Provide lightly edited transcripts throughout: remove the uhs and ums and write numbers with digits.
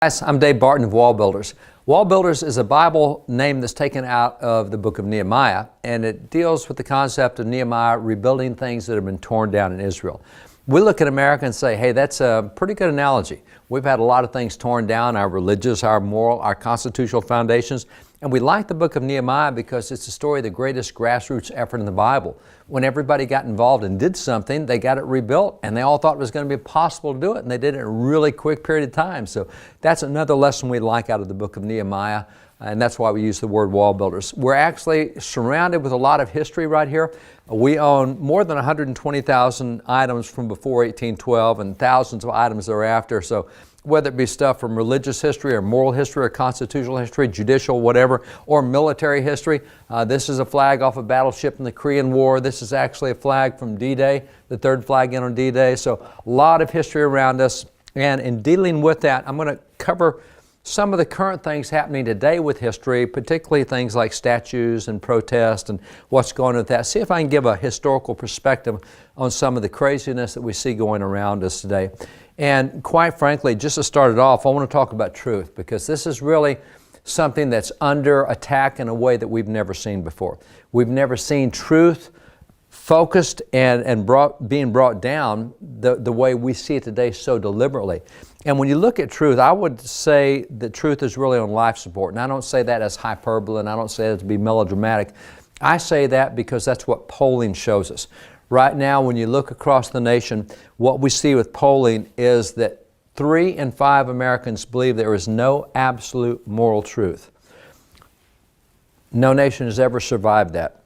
Guys, I'm Dave Barton of WallBuilders. WallBuilders is a Bible name that's taken out of the book of Nehemiah, and it deals with the concept of Nehemiah rebuilding things that have been torn down in Israel. We look at America and say, hey, that's a pretty good analogy. We've had a lot of things torn down, our religious, our moral, our constitutional foundations, and we like the book of Nehemiah because it's the story of the greatest grassroots effort in the Bible. When everybody got involved and did something, they got it rebuilt, and they all thought it was going to be possible to do it, and they did it in a really quick period of time. So that's another lesson we like out of the book of Nehemiah, and that's why we use the word wall builders. We're actually surrounded with a lot of history right here. We own more than 120,000 items from before 1812 and thousands of items thereafter. So whether it be stuff from religious history or moral history or constitutional history, judicial, whatever, or military history. This is a flag off a battleship in the Korean War. This is actually a flag from D-Day, the third flag in on D-Day. So a lot of history around us. And in dealing with that, I'm going to cover some of the current things happening today with history, particularly things like statues and protests and what's going on with that. See if I can give a historical perspective on some of the craziness that we see going around us today. And quite frankly, just to start it off, I want to talk about truth, because this is really something that's under attack in a way that we've never seen before. We've never seen truth focused and being brought down the way we see it today so deliberately. And when you look at truth, I would say that truth is really on life support. And I don't say that as hyperbole, and I don't say that to be melodramatic. I say that because that's what polling shows us. Right now, when you look across the nation, what we see with polling is that 3 in 5 Americans believe there is no absolute moral truth. No nation has ever survived that.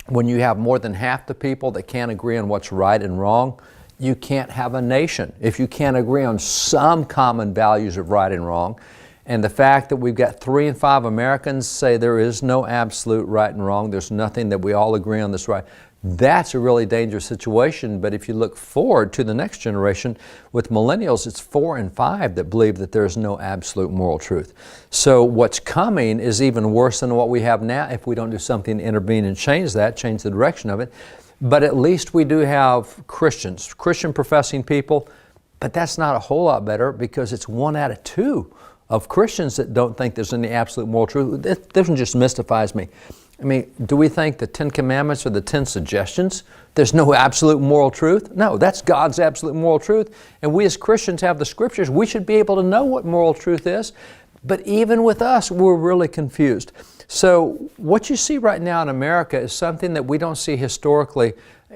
When you have more than half the people that can't agree on what's right and wrong, you can't have a nation if you can't agree on some common values of right and wrong. And the fact that we've got 3 in 5 Americans say there is no absolute right and wrong, there's nothing that we all agree on that's right, that's a really dangerous situation. But if you look forward to the next generation, with millennials, it's 4 in 5 that believe that there is no absolute moral truth. So what's coming is even worse than what we have now if we don't do something to intervene and change that, change the direction of it. But at least we do have Christians, Christian professing people, but that's not a whole lot better, because it's 1 out of 2 of Christians that don't think there's any absolute moral truth. This one just mystifies me. I mean, do we think the 10 Commandments are the 10 suggestions? There's no absolute moral truth? No, that's God's absolute moral truth. And we as Christians have the Scriptures. We should be able to know what moral truth is. But even with us, we're really confused. So what you see right now in America is something that we don't see historically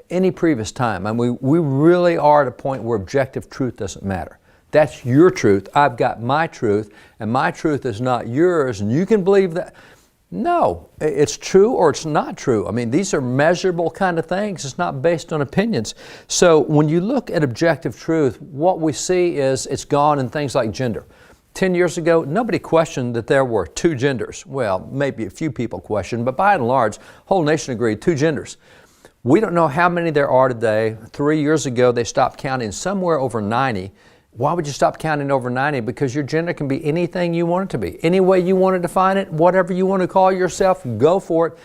any previous time. I mean, we really are at a point where objective truth doesn't matter. That's your truth. I've got my truth, and my truth is not yours, and you can believe that. No, it's true or it's not true. I mean, these are measurable kind of things. It's not based on opinions. So when you look at objective truth, what we see is it's gone in things like gender. 10 years ago, nobody questioned that there were 2 genders. Well, maybe a few people questioned, but by and large, the whole nation agreed 2 genders. We don't know how many there are today. 3 years ago, they stopped counting somewhere over 90. Why would you stop counting over 90? Because your gender can be anything you want it to be. Any way you want to define it, whatever you want to call yourself, go for it.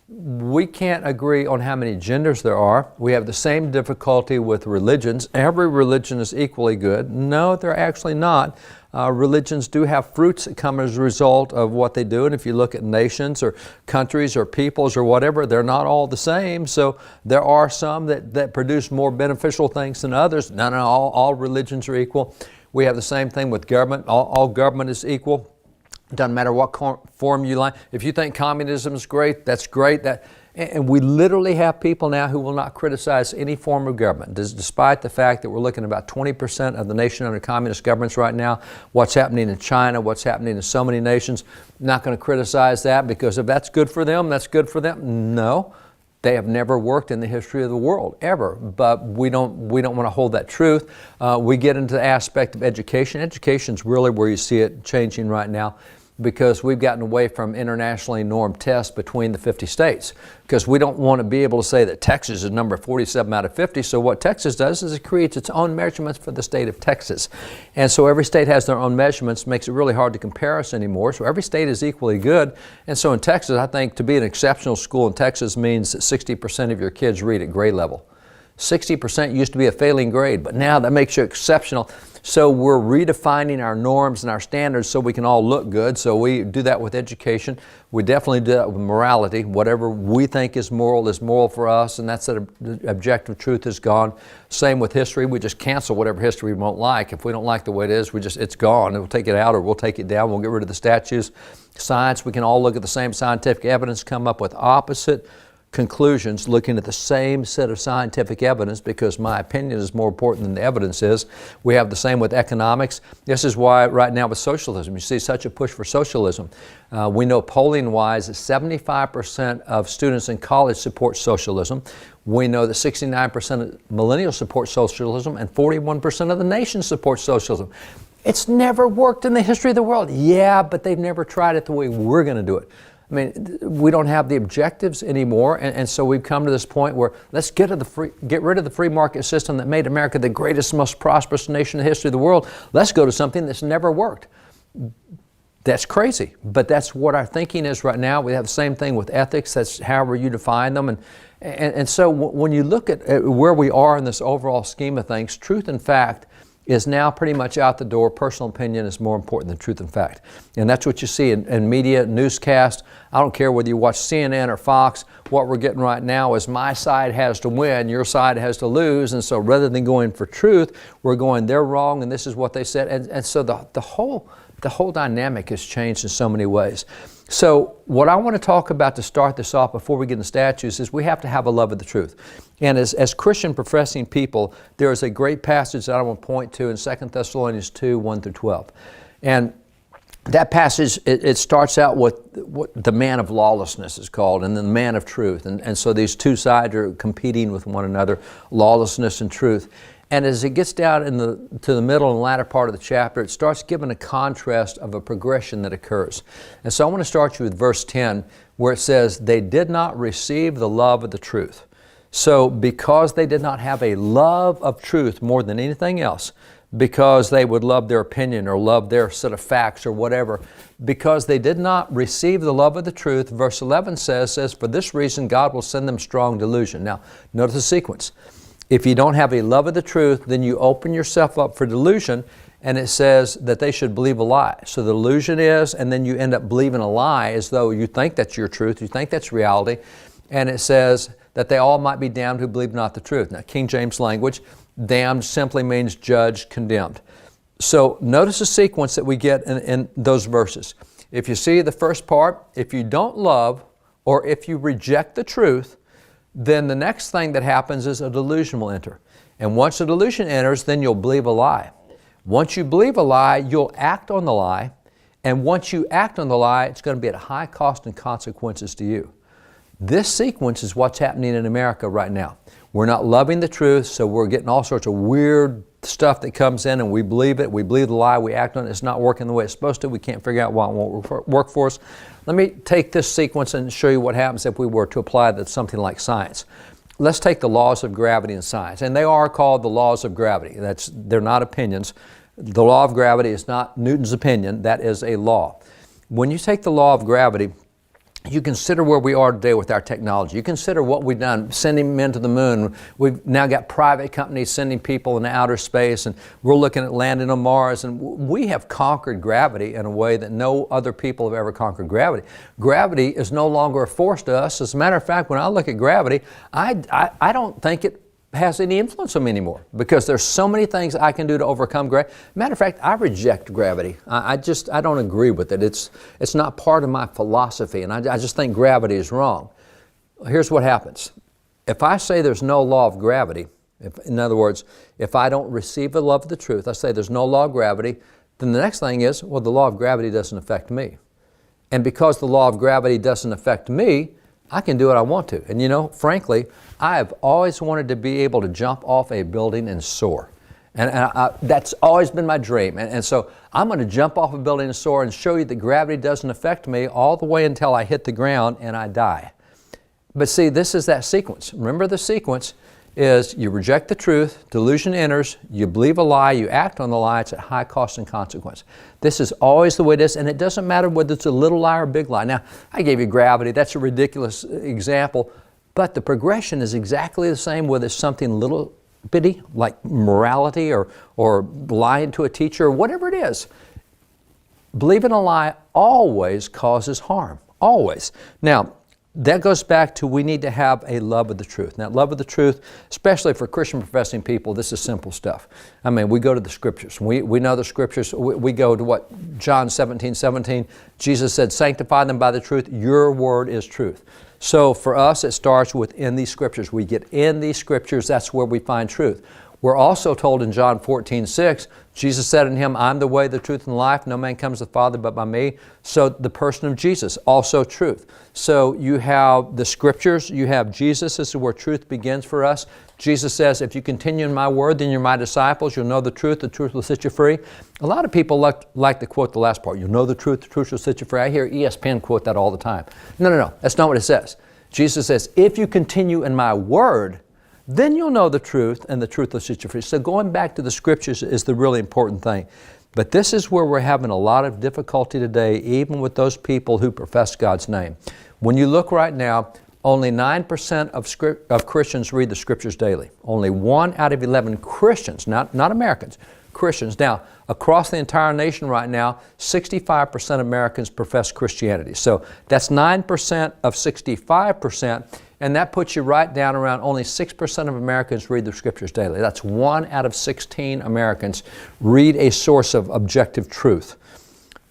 We can't agree on how many genders there are. We have the same difficulty with religions. Every religion is equally good. No, they're actually not. Religions do have fruits that come as a result of what they do. And if you look at nations or countries or peoples or whatever, they're not all the same. So there are some that produce more beneficial things than others. No, all religions are equal. We have the same thing with government. All government is equal. Doesn't matter what form you like. If you think communism is great, that's great. And we literally have people now who will not criticize any form of government, despite the fact that we're looking at about 20% of the nation under communist governments right now. What's happening in China, what's happening in so many nations, not going to criticize that, because if that's good for them, that's good for them. No, they have never worked in the history of the world, ever. But we don't want to hold that truth. We get into the aspect of education. Education's really where you see it changing right now, because we've gotten away from internationally normed tests between the 50 states, because we don't want to be able to say that Texas is number 47 out of 50. So what Texas does is it creates its own measurements for the state of Texas. And so every state has their own measurements, makes it really hard to compare us anymore. So every state is equally good. And so in Texas, I think to be an exceptional school in Texas means that 60% of your kids read at grade level. 60% used to be a failing grade, but now that makes you exceptional. So we're redefining our norms and our standards so we can all look good. So we do that with education. We definitely do that with morality. Whatever we think is moral for us, and that's that objective truth is gone. Same with history. We just cancel whatever history we won't like. If we don't like the way it is, it's gone. We'll take it out or we'll take it down. We'll get rid of the statues. Science, we can all look at the same scientific evidence, come up with opposite conclusions looking at the same set of scientific evidence because my opinion is more important than the evidence is. We have the same with economics. This is why right now with socialism, you see such a push for socialism. We know polling-wise that 75% of students in college support socialism. We know that 69% of millennials support socialism and 41% of the nation supports socialism. It's never worked in the history of the world. Yeah, but they've never tried it the way we're going to do it. I mean, we don't have the objectives anymore, and so we've come to this point where let's get rid of the free market system that made America the greatest, most prosperous nation in the history of the world. Let's go to something that's never worked. That's crazy, but that's what our thinking is right now. We have the same thing with ethics. That's however you define them. And so when you look at where we are in this overall scheme of things, truth and fact is now pretty much out the door. Personal opinion is more important than truth and fact. And that's what you see in media, newscast. I don't care whether you watch CNN or Fox. What we're getting right now is my side has to win, your side has to lose. And so rather than going for truth, we're going, they're wrong and this is what they said. And so the whole dynamic has changed in so many ways. So what I want to talk about to start this off before we get into statues is we have to have a love of the truth. And as Christian professing people, there is a great passage that I want to point to in 2 Thessalonians 2, 1 through 12. And that passage, it starts out with what the man of lawlessness is called and then the man of truth. And so these two sides are competing with one another, lawlessness and truth. And as it gets down to the middle and latter part of the chapter, it starts giving a contrast of a progression that occurs. And so I want to start you with verse 10, where it says, they did not receive the love of the truth. So because they did not have a love of truth more than anything else, because they would love their opinion or love their set of facts or whatever, because they did not receive the love of the truth, verse 11 says, for this reason God will send them strong delusion. Now, notice the sequence. If you don't have a love of the truth, then you open yourself up for delusion, and it says that they should believe a lie. So the delusion is, and then you end up believing a lie as though you think that's your truth, you think that's reality, and it says that they all might be damned who believe not the truth. Now, King James language, damned simply means judged, condemned. So notice the sequence that we get in those verses. If you see the first part, if you don't love or if you reject the truth, then the next thing that happens is a delusion will enter. And once a delusion enters, then you'll believe a lie. Once you believe a lie, you'll act on the lie. And once you act on the lie, it's going to be at high cost and consequences to you. This sequence is what's happening in America right now. We're not loving the truth, so we're getting all sorts of weird stuff that comes in and we believe it, we believe the lie, we act on it, it's not working the way it's supposed to, we can't figure out why it won't work for us. Let me take this sequence and show you what happens if we were to apply that to something like science. Let's take the laws of gravity in science, and they are called the laws of gravity. They're not opinions. The law of gravity is not Newton's opinion, that is a law. When you take the law of gravity, you consider where we are today with our technology. You consider what we've done, sending men to the moon. We've now got private companies sending people into outer space, and we're looking at landing on Mars, and we have conquered gravity in a way that no other people have ever conquered gravity. Gravity is no longer a force to us. As a matter of fact, when I look at gravity, I don't think it has any influence on me anymore because there's so many things I can do to overcome gravity. Matter of fact, I reject gravity. I don't agree with it. It's not part of my philosophy, and I just think gravity is wrong. Here's what happens. If I say there's no law of gravity, in other words, if I don't receive the love of the truth, I say there's no law of gravity, then the next thing is, well, the law of gravity doesn't affect me. And because the law of gravity doesn't affect me, I can do what I want to. And you know, frankly, I have always wanted to be able to jump off a building and soar. And that's always been my dream. And so I'm going to jump off a building and soar and show you that gravity doesn't affect me all the way until I hit the ground and I die. But see, this is that sequence. Remember the sequence is you reject the truth, delusion enters, you believe a lie, you act on the lie, it's at high cost and consequence. This is always the way it is, and it doesn't matter whether it's a little lie or a big lie. Now, I gave you gravity, that's a ridiculous example, but the progression is exactly the same whether it's something little stupidity, like morality or lying to a teacher, or whatever it is. Believing a lie always causes harm, always. Now, that goes back to we need to have a love of the truth. Now, love of the truth, especially for Christian professing people, this is simple stuff. I mean, we go to the Scriptures. We know the Scriptures. We go to what? John 17:17. Jesus said, sanctify them by the truth. Your word is truth. So for us, it starts within these Scriptures. We get in these Scriptures. That's where we find truth. We're also told in John 14:6, Jesus said in Him, I'm the way, the truth, and the life. No man comes to the Father but by me. So the person of Jesus, also truth. So you have the Scriptures, you have Jesus. This is where truth begins for us. Jesus says, if you continue in my word, then you're my disciples. You'll know the truth will set you free. A lot of people like to quote the last part. You'll know the truth will set you free. I hear ESPN quote that all the time. No. That's not what it says. Jesus says, if you continue in my word, then you'll know the truth, and the truth will set you free. So going back to the Scriptures is the really important thing. But this is where we're having a lot of difficulty today, even with those people who profess God's name. When you look right now, only 9% of Christians read the Scriptures daily. Only 1 out of 11 Christians, not Americans, Christians. Now, across the entire nation right now, 65% of Americans profess Christianity. So that's 9% of 65%. And that puts you right down around only 6% of Americans read the Scriptures daily. That's 1 out of 16 Americans read a source of objective truth.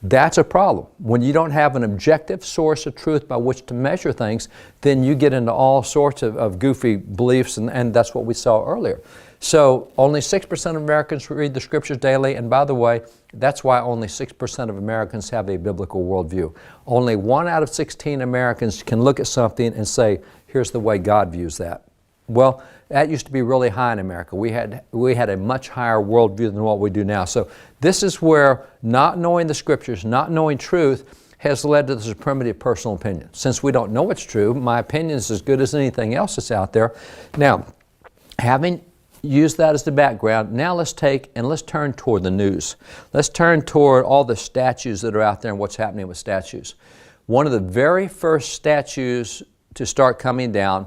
That's a problem. When you don't have an objective source of truth by which to measure things, then you get into all sorts of goofy beliefs, and that's what we saw earlier. So only 6% of Americans read the Scriptures daily, and by the way, that's why only 6% of Americans have a biblical worldview. Only 1 out of 16 Americans can look at something and say, here's the way God views that. Well, that used to be really high in America. We had a much higher worldview than what we do now. So this is where not knowing the Scriptures, not knowing truth, has led to the supremacy of personal opinion. Since we don't know it's true, my opinion is as good as anything else that's out there. Now, having used that as the background, now let's turn toward the news. Let's turn toward all the statues that are out there and what's happening with statues. One of the very first statues to start coming down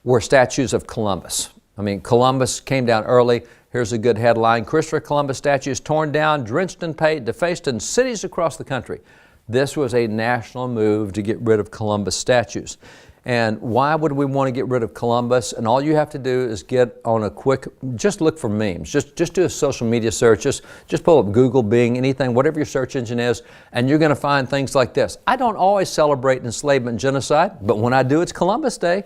were statues of Columbus. I mean, Columbus came down early. Here's a good headline. Christopher Columbus statues torn down, drenched in paint, defaced in cities across the country. This was a national move to get rid of Columbus statues. And why would we want to get rid of Columbus? And all you have to do is get on a quick, just look for memes. Just do a social media search. Just pull up Google, Bing, anything, whatever your search engine is, and you're going to find things like this. I don't always celebrate enslavement and genocide, but when I do, it's Columbus Day.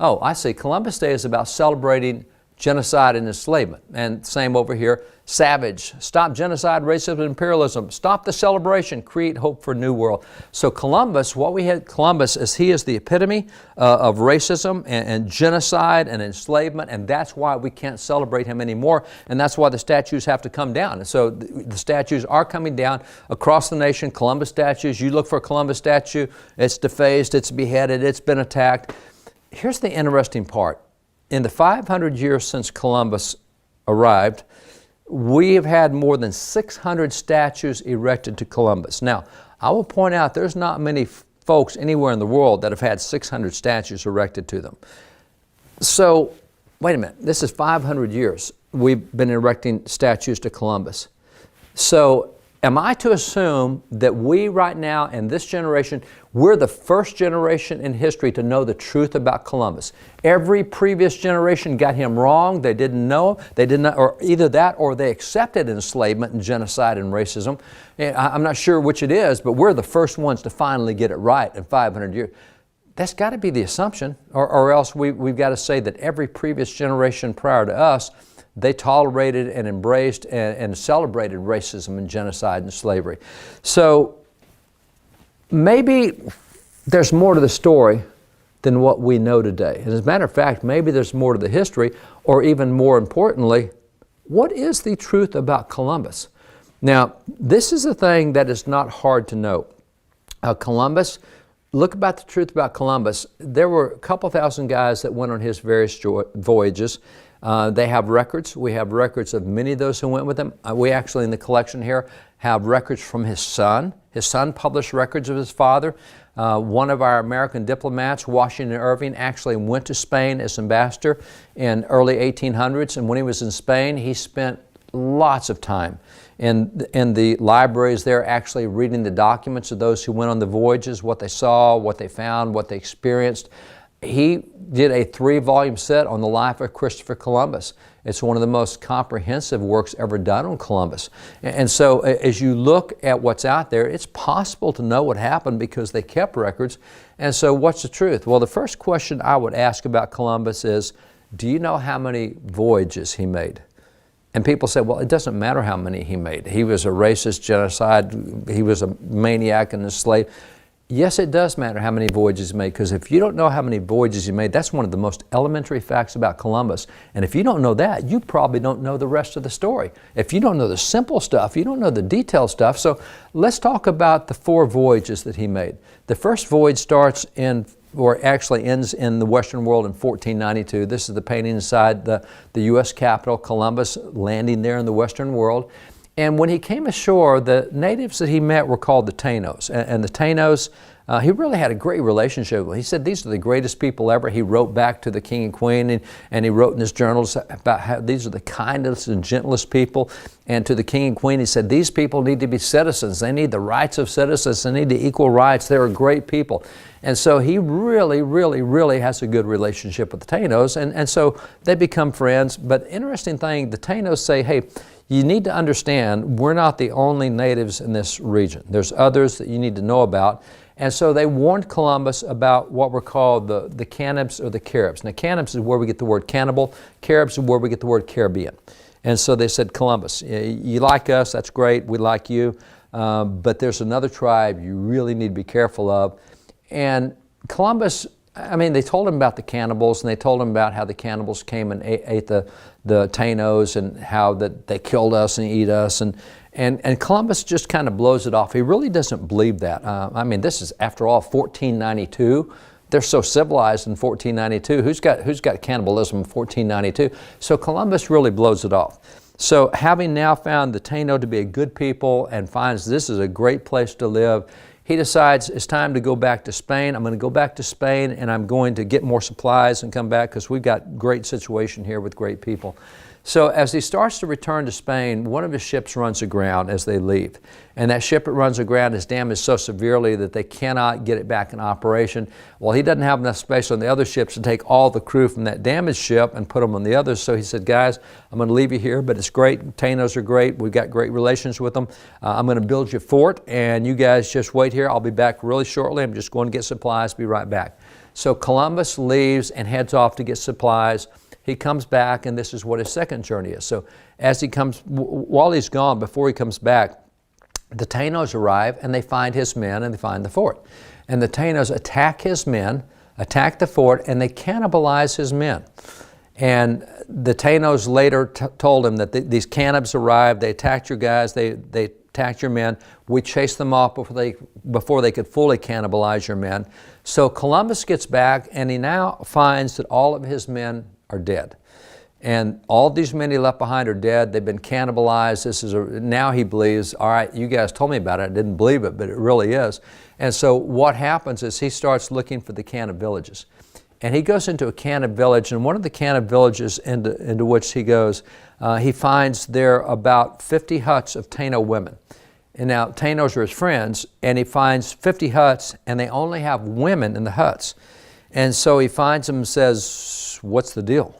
Oh, I see. Columbus Day is about celebrating genocide and enslavement. And same over here. Savage. Stop genocide, racism, and imperialism. Stop the celebration. Create hope for a new world. So Columbus, what we had Columbus is he is the epitome of racism and genocide and enslavement, and that's why we can't celebrate him anymore, and that's why the statues have to come down. And so the statues are coming down across the nation. Columbus statues. You look for a Columbus statue, it's defaced, it's beheaded, it's been attacked. Here's the interesting part. In the 500 years since Columbus arrived, we have had more than 600 statues erected to Columbus. Now, I will point out there's not many folks anywhere in the world that have had 600 statues erected to them. So, wait a minute, this is 500 years we've been erecting statues to Columbus. So, am I to assume that we right now in this generation, we're the first generation in history to know the truth about Columbus? Every previous generation got him wrong. They didn't know. They did not, or either that or they accepted enslavement and genocide and racism. I'm not sure which it is, but we're the first ones to finally get it right in 500 years. That's got to be the assumption, or else we've got to say that every previous generation prior to us, they tolerated and embraced and celebrated racism and genocide and slavery. So maybe there's more to the story than what we know today. And as a matter of fact, maybe there's more to the history, or even more importantly, what is the truth about Columbus? Now, this is a thing that is not hard to know. Columbus, look about the truth about Columbus. There were a couple thousand guys that went on his various voyages. They have records. We have records of many of those who went with him. We actually, in the collection here, have records from his son. His son published records of his father. One of our American diplomats, Washington Irving, actually went to Spain as ambassador in early 1800s, and when he was in Spain, he spent lots of time in the libraries there, actually reading the documents of those who went on the voyages, what they saw, what they found, what they experienced. He did a 3-volume set on the life of Christopher Columbus. It's one of the most comprehensive works ever done on Columbus. And so as you look at what's out there, it's possible to know what happened because they kept records. And so what's the truth? Well, the first question I would ask about Columbus is, do you know how many voyages he made? And people say, well, it doesn't matter how many he made. He was a racist, genocide, he was a maniac and a slave. Yes, it does matter how many voyages he made, because if you don't know how many voyages he made, that's one of the most elementary facts about Columbus. And if you don't know that, you probably don't know the rest of the story. If you don't know the simple stuff, you don't know the detailed stuff. So let's talk about the 4 voyages that he made. The first voyage starts in, or actually ends in the Western world in 1492. This is the painting inside the U.S. Capitol, Columbus landing there in the Western world. And when he came ashore, the natives that he met were called the Taínos. And the Taínos, he really had a great relationship with them. He said, these are the greatest people ever. He wrote back to the king and queen, and he wrote in his journals about how these are the kindest and gentlest people. And to the king and queen, he said, these people need to be citizens. They need the rights of citizens. They need the equal rights. They're great people. And so he really has a good relationship with the Taínos. And so they become friends. But interesting thing, the Taínos say, hey, you need to understand we're not the only natives in this region. There's others that you need to know about. And so they warned Columbus about what were called the Cannibs or the Caribs. Now, Cannibs is where we get the word cannibal. Caribs is where we get the word Caribbean. And so they said, Columbus, you like us, that's great, we like you, but there's another tribe you really need to be careful of. And Columbus, I mean, they told him about the cannibals, and they told him about how the cannibals came and ate the Taínos, and how that they killed us and eat us. And Columbus just kind of blows it off. He really doesn't believe that. I mean, this is, after all, 1492. They're so civilized in 1492. Who's got cannibalism in 1492? So Columbus really blows it off. So having now found the Taíno to be a good people and finds this is a great place to live, he decides it's time to go back to Spain. I'm going to go back to Spain, and I'm going to get more supplies and come back, because we've got great situation here with great people. So as he starts to return to Spain, one of his ships runs aground as they leave. And that ship that runs aground is damaged so severely that they cannot get it back in operation. Well, he doesn't have enough space on the other ships to take all the crew from that damaged ship and put them on the others. So he said, guys, I'm going to leave you here, but it's great. Taínos are great. We've got great relations with them. I'm going to build you a fort, and you guys just wait here. I'll be back really shortly. I'm just going to get supplies. Be right back. So Columbus leaves and heads off to get supplies. He comes back, and this is what his second journey is. So as he comes, while he's gone, before he comes back, the Taínos arrive, and they find his men, and they find the fort. And the Taínos attack his men, attack the fort, and they cannibalize his men. And the Taínos later told him that these cannibals arrived, they attacked your guys, they attacked your men. We chased them off before they could fully cannibalize your men. So Columbus gets back, and he now finds that all of his men are dead. And all these men he left behind are dead. They've been cannibalized. Now he believes, all right, you guys told me about it. I didn't believe it, but it really is. And so what happens is he starts looking for the cannibal villages. And he goes into a cannibal village, and one of the cannibal villages into which he goes, he finds there about 50 huts of Taíno women. And now Taínos are his friends, and he finds 50 huts, and they only have women in the huts. And so he finds them and says, what's the deal?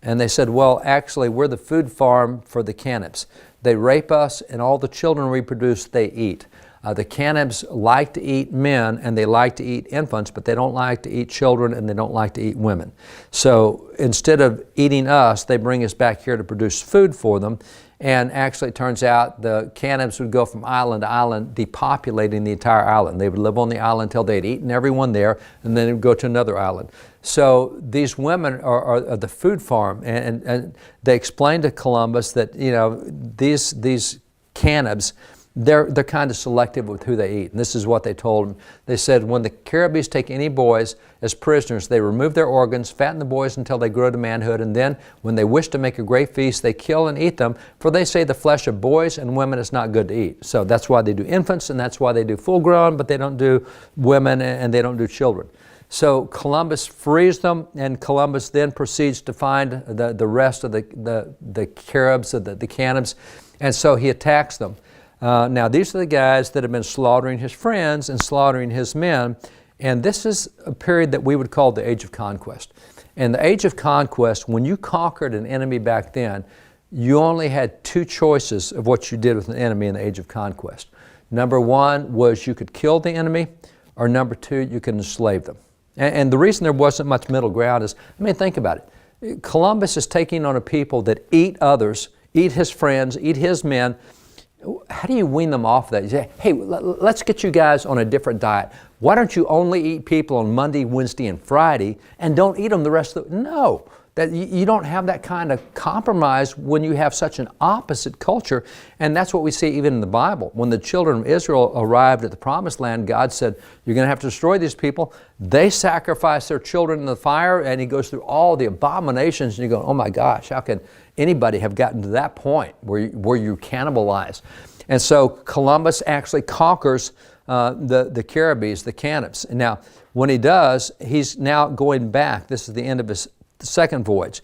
And they said, well, actually, we're the food farm for the cannibals. They rape us, and all the children we produce, they eat. The cannibals like to eat men, and they like to eat infants, but they don't like to eat children, and they don't like to eat women. So instead of eating us, they bring us back here to produce food for them. And actually, it turns out the cannibals would go from island to island, depopulating the entire island. They would live on the island until they'd eaten everyone there, and then they would go to another island. So these women are the food farm, and they explained to Columbus that, you know, these cannibals, they're kind of selective with who they eat. And this is what they told him. They said, when the Caribbees take any boys as prisoners, they remove their organs, fatten the boys until they grow to manhood, and then when they wish to make a great feast, they kill and eat them, for they say the flesh of boys and women is not good to eat. So that's why they do infants, and that's why they do full grown, but they don't do women and they don't do children. So Columbus frees them, and Columbus then proceeds to find the rest of the Caribs, the cannibals, and so he attacks them. Now, these are the guys that have been slaughtering his friends and slaughtering his men, and this is a period that we would call the Age of Conquest. In the Age of Conquest, when you conquered an enemy back then, you only had two choices of what you did with an enemy in the Age of Conquest. Number one was you could kill the enemy, or number two, you could enslave them. And the reason there wasn't much middle ground is, I mean, think about it. Columbus is taking on a people that eat others, eat his friends, eat his men. How do you wean them off that? You say, hey, let's get you guys on a different diet. Why don't you only eat people on Monday, Wednesday, and Friday, and don't eat them the rest of the... No, that you don't have that kind of compromise when you have such an opposite culture. And that's what we see even in the Bible. When the children of Israel arrived at the Promised Land, God said, you're going to have to destroy these people. They sacrifice their children in the fire, and he goes through all the abominations, and you go, oh my gosh, how can anybody have gotten to that point where you cannibalize? And so Columbus actually conquers the Caribbees, the cannibals. And now, when he does, he's now going back. This is the end of his second voyage.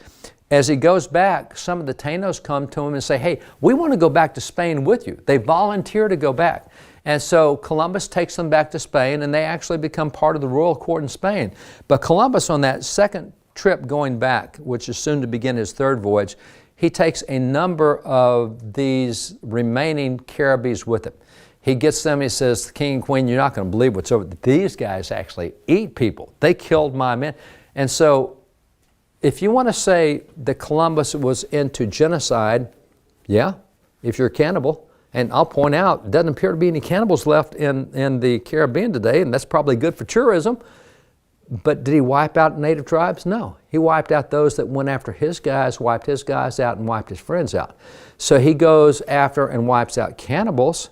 As he goes back, some of the Tainos come to him and say, hey, we want to go back to Spain with you. They volunteer to go back. And so Columbus takes them back to Spain, and they actually become part of the royal court in Spain. But Columbus, on that second trip going back, which is soon to begin his third voyage, he takes a number of these remaining Caribbees with him. He gets them, he says, King and Queen, you're not going to believe what's over. These guys actually eat people. They killed my men. And so if you want to say that Columbus was into genocide, yeah, if you're a cannibal, and I'll point out, it doesn't appear to be any cannibals left in the Caribbean today, and that's probably good for tourism. But did he wipe out native tribes? No. He wiped out those that went after his guys, wiped his guys out, and wiped his friends out. So he goes after and wipes out cannibals,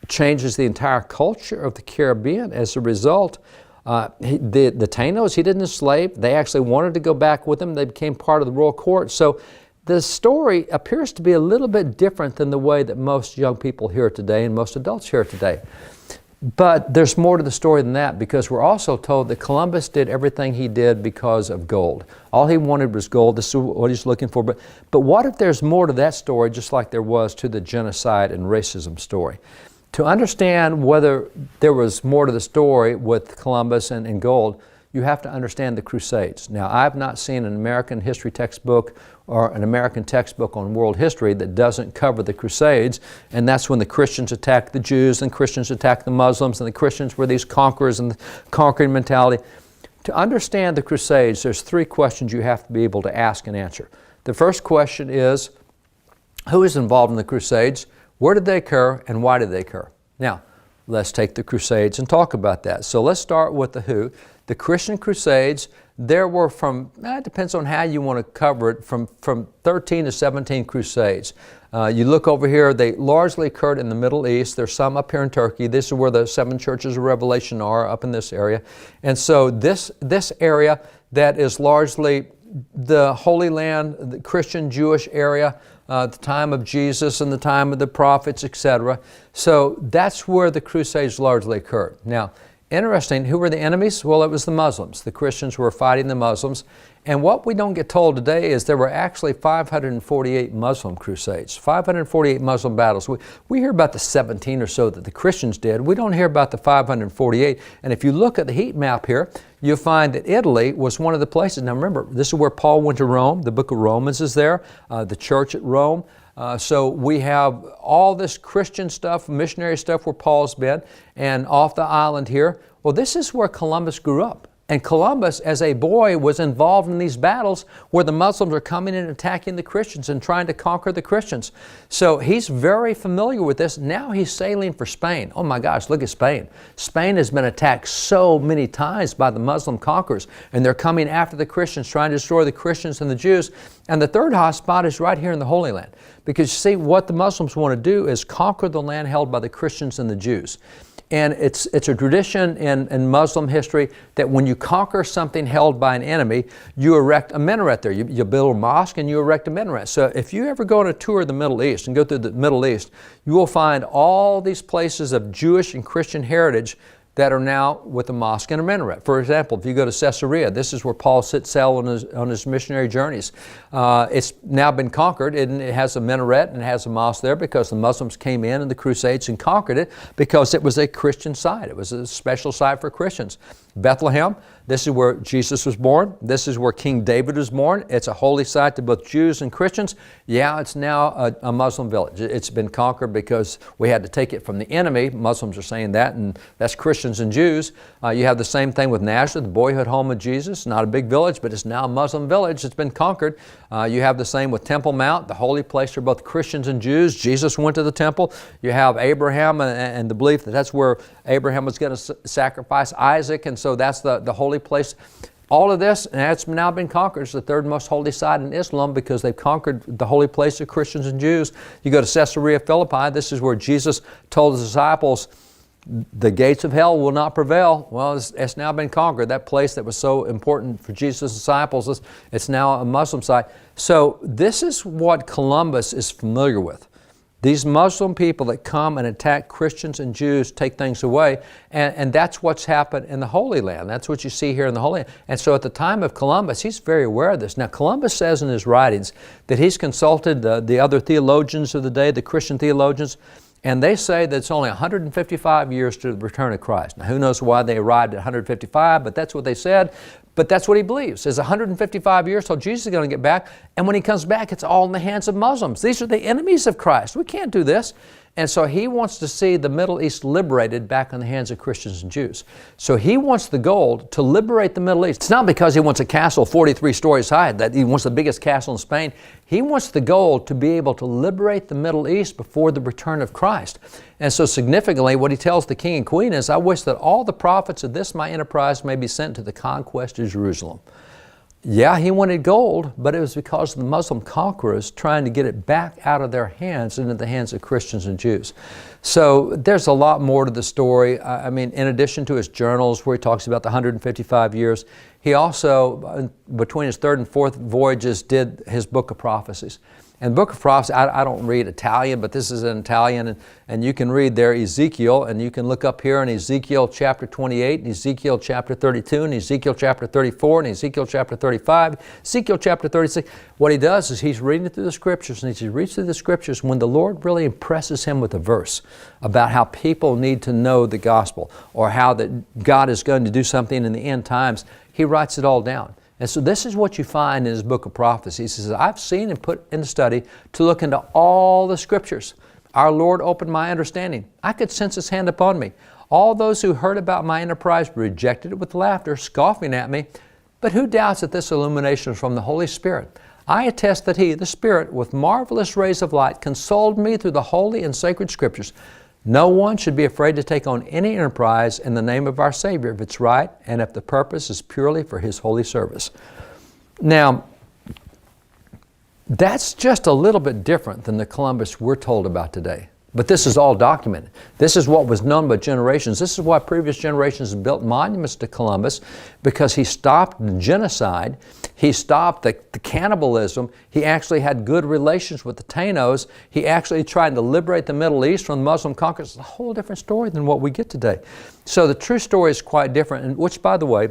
changes the entire culture of the Caribbean as a result. The Tainos, he didn't enslave. They actually wanted to go back with him. They became part of the royal court. So the story appears to be a little bit different than the way that most young people hear it today and most adults hear it today. But there's more to the story than that, because we're also told that Columbus did everything he did because of gold. All he wanted was gold. This is what he's looking for. But what if there's more to that story, just like there was to the genocide and racism story? To understand whether there was more to the story with Columbus and gold, you have to understand the Crusades. Now, I've not seen an American history textbook or an American textbook on world history that doesn't cover the Crusades, and that's when the Christians attacked the Jews and Christians attacked the Muslims, and the Christians were these conquerors and the conquering mentality. To understand the Crusades, there's three questions you have to be able to ask and answer. The first question is, who is involved in the Crusades? Where did they occur, and why did they occur? Now, let's take the Crusades and talk about that. So let's start with the who. The Christian Crusades, there were it depends on how you want to cover it, from 13 to 17 Crusades. You look over here, they largely occurred in the Middle East. There's some up here in Turkey. This is where the 7 churches of Revelation are, up in this area. And so this area that is largely the Holy Land, the Christian Jewish area, the time of Jesus and the time of the prophets, etc. So that's where the Crusades largely occurred. Now, interesting, who were the enemies? Well, it was the Muslims. The Christians were fighting the Muslims. And what we don't get told today is there were actually 548 Muslim crusades, 548 Muslim battles. We hear about the 17 or so that the Christians did. We don't hear about the 548. And if you look at the heat map here, you'll find that Italy was one of the places. Now remember, this is where Paul went to Rome. The book of Romans is there, the church at Rome. So we have all this Christian stuff, missionary stuff where Paul's been, and off the island here. Well, this is where Columbus grew up. And Columbus, as a boy, was involved in these battles where the Muslims are coming in and attacking the Christians and trying to conquer the Christians. So he's very familiar with this. Now he's sailing for Spain. Oh my gosh, look at Spain. Spain has been attacked so many times by the Muslim conquerors, and they're coming after the Christians, trying to destroy the Christians and the Jews. And the third hot spot is right here in the Holy Land. Because you see, what the Muslims want to do is conquer the land held by the Christians and the Jews. And it's a tradition in Muslim history that when you conquer something held by an enemy, you erect a minaret there. You build a mosque and you erect a minaret. So if you ever go on a tour of the Middle East and go through the Middle East, you will find all these places of Jewish and Christian heritage that are now with a mosque and a minaret. For example, if you go to Caesarea, this is where Paul set sail on his missionary journeys. It's now been conquered, and it has a minaret and it has a mosque there because the Muslims came in the Crusades and conquered it because it was a Christian site. It was a special site for Christians. Bethlehem, this is where Jesus was born. This is where King David was born. It's a holy site to both Jews and Christians. Yeah, it's now a Muslim village. It's been conquered because we had to take it from the enemy. Muslims are saying that, and that's Christians and Jews. You have the same thing with Nazareth, the boyhood home of Jesus. Not a big village, but it's now a Muslim village. It's been conquered. You have the same with Temple Mount, the holy place for both Christians and Jews. Jesus went to the temple. You have Abraham and the belief that that's where Abraham was going to sacrifice Isaac, and so that's the holy place. All of this, and it's now been conquered. It's the third most holy site in Islam because they've conquered the holy place of Christians and Jews. You go to Caesarea Philippi, this is where Jesus told his disciples, the gates of hell will not prevail. Well, it's now been conquered. That place that was so important for Jesus' disciples, it's now a Muslim site. So this is what Columbus is familiar with. These Muslim people that come and attack Christians and Jews, take things away, and that's what's happened in the Holy Land. That's what you see here in the Holy Land. And so at the time of Columbus, he's very aware of this. Now, Columbus says in his writings that he's consulted the other theologians of the day, the Christian theologians, and they say that it's only 155 years to the return of Christ. Now, who knows why they arrived at 155, but that's what they said. But that's what he believes. It's 155 years till Jesus is going to get back. And when he comes back, it's all in the hands of Muslims. These are the enemies of Christ. We can't do this. And so he wants to see the Middle East liberated back in the hands of Christians and Jews. So he wants the goal to liberate the Middle East. It's not because he wants a castle 43 stories high, that he wants the biggest castle in Spain. He wants the goal to be able to liberate the Middle East before the return of Christ. And so significantly, what he tells the king and queen is, I wish that all the profits of this my enterprise may be sent to the conquest of Jerusalem. Yeah, he wanted gold, but it was because of the Muslim conquerors trying to get it back out of their hands into the hands of Christians and Jews. So there's a lot more to the story. I mean, in addition to his journals where he talks about the 155 years, he also, between his third and fourth voyages, did his book of prophecies. And the book of prophecy, I don't read Italian, but this is in Italian, and you can read there Ezekiel, and you can look up here in Ezekiel chapter 28, and Ezekiel chapter 32, and Ezekiel chapter 34, and Ezekiel chapter 35, Ezekiel chapter 36. What he does is he's reading through the scriptures, and as he reads through the scriptures, when the Lord really impresses him with a verse about how people need to know the gospel, or how that God is going to do something in the end times, he writes it all down. And so this is what you find in his book of prophecy. He says, I've seen and put into study to look into all the scriptures. Our Lord opened my understanding. I could sense his hand upon me. All those who heard about my enterprise rejected it with laughter, scoffing at me. But who doubts that this illumination is from the Holy Spirit? I attest that he, the Spirit, with marvelous rays of light, consoled me through the holy and sacred scriptures. No one should be afraid to take on any enterprise in the name of our Savior if it's right and if the purpose is purely for His holy service. Now, that's just a little bit different than the Columbus we're told about today. But this is all documented. This is what was known by generations. This is why previous generations built monuments to Columbus, because he stopped the genocide. He stopped the cannibalism. He actually had good relations with the Tainos. He actually tried to liberate the Middle East from the Muslim conquerors. It's a whole different story than what we get today. So the true story is quite different, and which, by the way,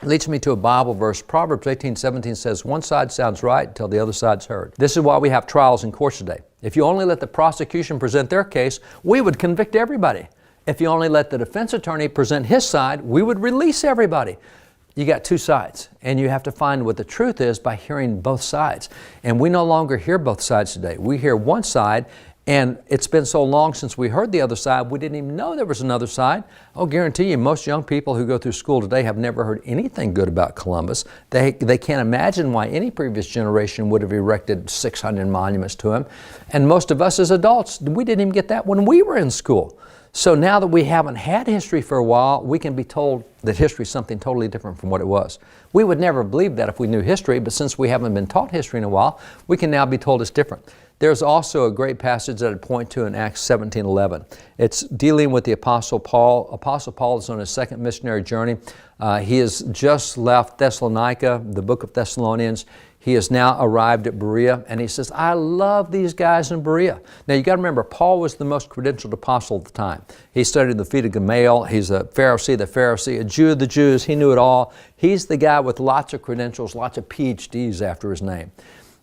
leads me to a Bible verse. Proverbs 18:17 says, one side sounds right until the other side's heard. This is why we have trials in courts today. If you only let the prosecution present their case, we would convict everybody. If you only let the defense attorney present his side, we would release everybody. You got two sides, and you have to find what the truth is by hearing both sides. And we no longer hear both sides today. We hear one side, And it's been so long since we heard the other side, we didn't even know there was another side. I'll guarantee you, most young people who go through school today have never heard anything good about Columbus. They can't imagine why any previous generation would have erected 600 monuments to him. And most of us as adults, we didn't even get that when we were in school. So now that we haven't had history for a while, we can be told that history is something totally different from what it was. We would never believe that if we knew history, but since we haven't been taught history in a while, we can now be told it's different. There's also a great passage that I'd point to in Acts 17:11. It's dealing with the Apostle Paul. Apostle Paul is on his second missionary journey. He has just left Thessalonica, the book of Thessalonians. He has now arrived at Berea, and he says, I love these guys in Berea. Now you got to remember, Paul was the most credentialed apostle at the time. He studied the feet of Gamaliel. He's a Pharisee, a Jew of the Jews. He knew it all. He's the guy with lots of credentials, lots of PhDs after his name.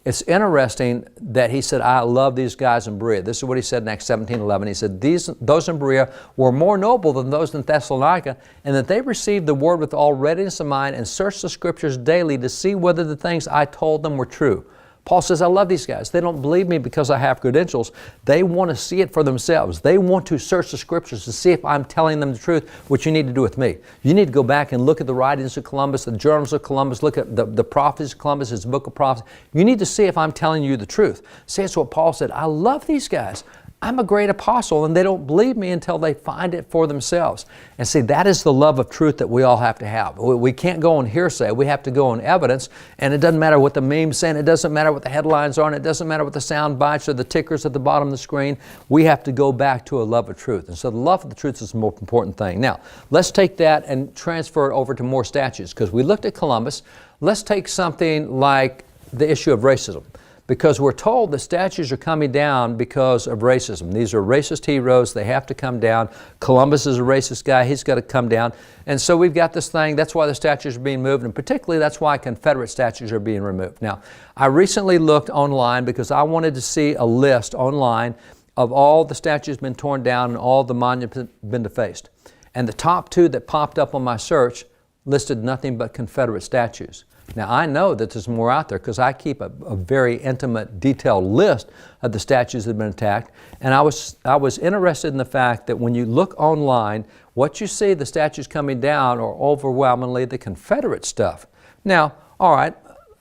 It's interesting that he said, I love these guys in Berea. This is what he said in Acts 17:11. He said, those in Berea were more noble than those in Thessalonica, and that they received the word with all readiness of mind and searched the Scriptures daily to see whether the things I told them were true. Paul says, I love these guys. They don't believe me because I have credentials. They want to see it for themselves. They want to search the Scriptures to see if I'm telling them the truth, which you need to do with me. You need to go back and look at the writings of Columbus, the journals of Columbus, look at the prophecies of Columbus, his book of prophecy. You need to see if I'm telling you the truth. See, that's what Paul said. I love these guys. I'm a great apostle, and they don't believe me until they find it for themselves. And see, that is the love of truth that we all have to have. We can't go on hearsay. We have to go on evidence, and it doesn't matter what the meme's saying. It doesn't matter what the headlines are, and it doesn't matter what the sound bites or the tickers at the bottom of the screen. We have to go back to a love of truth. And so the love of the truth is the most important thing. Now, let's take that and transfer it over to more statues, because we looked at Columbus. Let's take something like the issue of racism. Because we're told that statues are coming down because of racism. These are racist heroes. They have to come down. Columbus is a racist guy. He's got to come down. And so we've got this thing. That's why the statues are being moved. And particularly, that's why Confederate statues are being removed. Now, I recently looked online because I wanted to see a list online of all the statues been torn down and all the monuments been defaced. And the top two that popped up on my search listed nothing but Confederate statues. Now, I know that there's more out there because I keep a very intimate, detailed list of the statues that have been attacked. And I was interested in the fact that when you look online, what you see, the statues coming down, are overwhelmingly the Confederate stuff. Now, all right,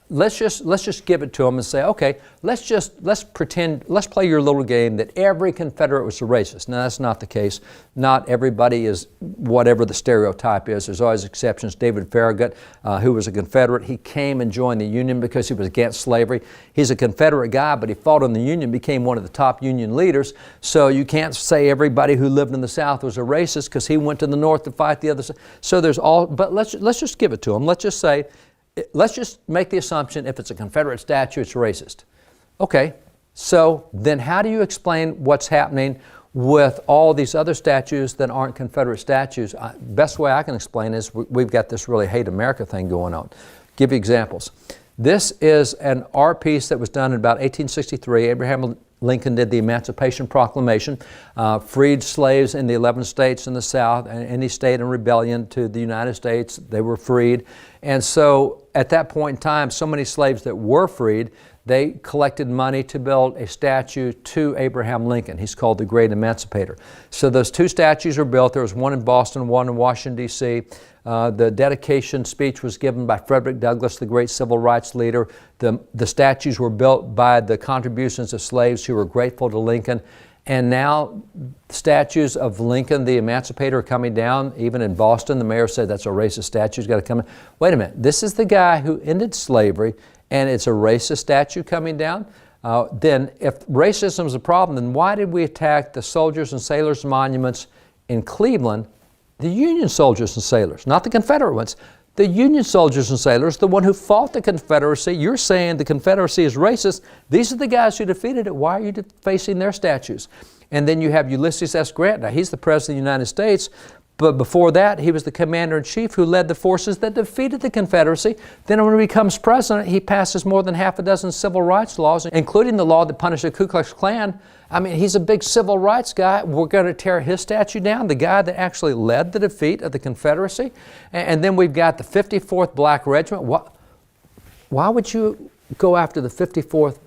let's just give it to them and say, okay, let's play your little game that every Confederate was a racist. Now, that's not the case. Not everybody is whatever the stereotype is. There's always exceptions. David Farragut, who was a Confederate, he came and joined the Union because he was against slavery. He's a Confederate guy, but he fought in the Union, became one of the top Union leaders. So you can't say everybody who lived in the South was a racist because he went to the North to fight the other side. So there's all, but let's just give it to him. Let's just make the assumption if it's a Confederate statue, it's racist. Okay, so then how do you explain what's happening with all these other statues that aren't Confederate statues? Best way I can explain is we've got this really hate America thing going on. Give you examples. This is an art piece that was done in about 1863. Abraham Lincoln did the Emancipation Proclamation, freed slaves in the 11 states in the South, and any state in rebellion to the United States, they were freed. And so at that point in time, so many slaves that were freed, they collected money to build a statue to Abraham Lincoln. He's called the Great Emancipator. So those two statues were built. There was one in Boston, one in Washington, D.C. The dedication speech was given by Frederick Douglass, the great civil rights leader. The statues were built by the contributions of slaves who were grateful to Lincoln. And now statues of Lincoln, the Emancipator, are coming down. Even in Boston, the mayor said that's a racist statue. It's got to come in. Wait a minute. This is the guy who ended slavery, and it's a racist statue coming down? Then if racism is a problem, then why did we attack the soldiers and sailors monuments in Cleveland? The Union soldiers and sailors, not the Confederate ones. The Union soldiers and sailors, the one who fought the Confederacy. You're saying the Confederacy is racist. These are the guys who defeated it. Why are you defacing their statues? And then you have Ulysses S. Grant. Now, he's the President of the United States, but before that, he was the Commander-in-Chief who led the forces that defeated the Confederacy. Then when he becomes President, he passes more than half a dozen civil rights laws, including the law that punished the Ku Klux Klan. I mean, he's a big civil rights guy. We're going to tear his statue down, the guy that actually led the defeat of the Confederacy. And then we've got the 54th Black Regiment. Why would you go after the 54th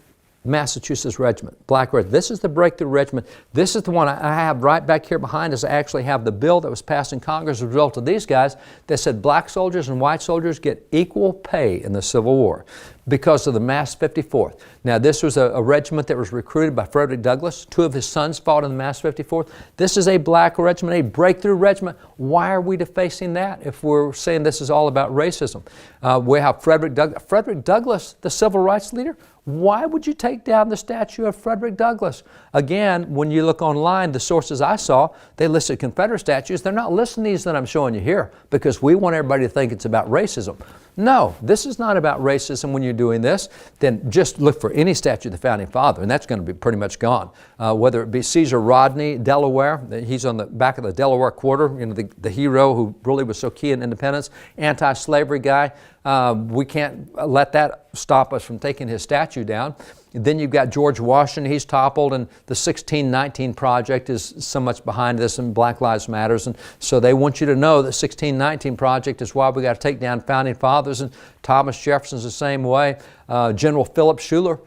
Massachusetts Regiment, Black Regiment. This is the Breakthrough Regiment. This is the one I have right back here behind us. I actually have the bill that was passed in Congress as a result of these guys that said black soldiers and white soldiers get equal pay in the Civil War because of the Mass 54th. Now, this was a regiment that was recruited by Frederick Douglass. 2 of his sons fought in the Mass 54th. This is a black regiment, a breakthrough regiment. Why are we defacing that if we're saying this is all about racism? We have Frederick Douglass, the civil rights leader. Why would you take down the statue of Frederick Douglass? Again, when you look online, the sources I saw, they listed Confederate statues. They're not listing these that I'm showing you here because we want everybody to think it's about racism. No, this is not about racism when you're doing this. Then just look for any statue of the Founding Father, and that's going to be pretty much gone. Whether it be Caesar Rodney, Delaware, he's on the back of the Delaware Quarter, the hero who really was so key in independence, anti-slavery guy. We can't let that stop us from taking his statue down. Then you've got George Washington, he's toppled, and the 1619 Project is so much behind this, and Black Lives Matters. And so they want you to know that 1619 Project is why we got to take down Founding Fathers, and Thomas Jefferson's the same way. General Philip Schuyler,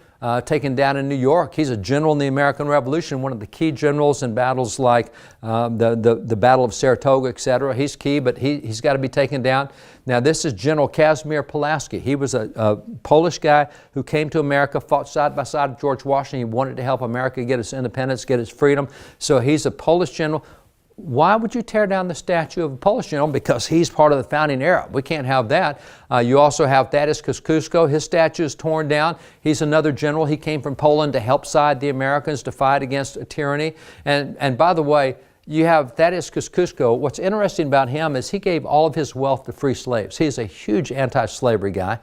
taken down in New York. He's a general in the American Revolution, one of the key generals in battles like the Battle of Saratoga, etc. He's key, but he's got to be taken down. Now, this is General Casimir Pulaski. He was a Polish guy who came to America, fought side by side with George Washington. He wanted to help America get its independence, get its freedom. So he's a Polish general. Why would you tear down the statue of a Polish general? Because he's part of the founding era. We can't have that. You also have Thaddeus Kosciuszko. His statue is torn down. He's another general. He came from Poland to help side the Americans to fight against tyranny. And by the way, you have Thaddeus Kosciuszko. What's interesting about him is he gave all of his wealth to free slaves. He's a huge anti-slavery guy.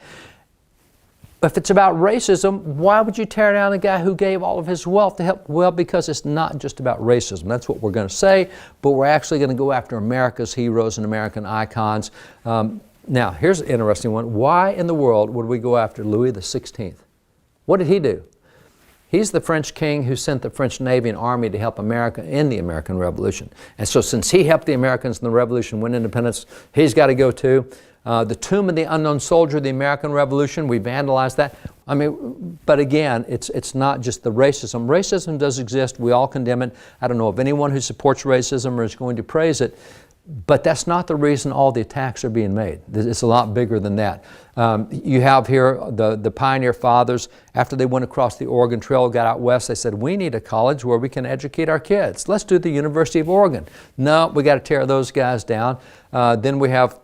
If it's about racism, why would you tear down a guy who gave all of his wealth to help? Well, because it's not just about racism. That's what we're going to say, but we're actually going to go after America's heroes and American icons. Now, here's an interesting one. Why in the world would we go after Louis XVI? What did he do? He's the French king who sent the French Navy and Army to help America in the American Revolution. And so since he helped the Americans in the Revolution win independence, he's got to go too. The Tomb of the Unknown Soldier, the American Revolution, we vandalized that. I mean, but again, it's not just the racism. Racism does exist. We all condemn it. I don't know of anyone who supports racism or is going to praise it. But that's not the reason all the attacks are being made. It's a lot bigger than that. You have here the Pioneer Fathers. After they went across the Oregon Trail, got out west, they said, we need a college where we can educate our kids. Let's do the University of Oregon. No, we got to tear those guys down. Then we have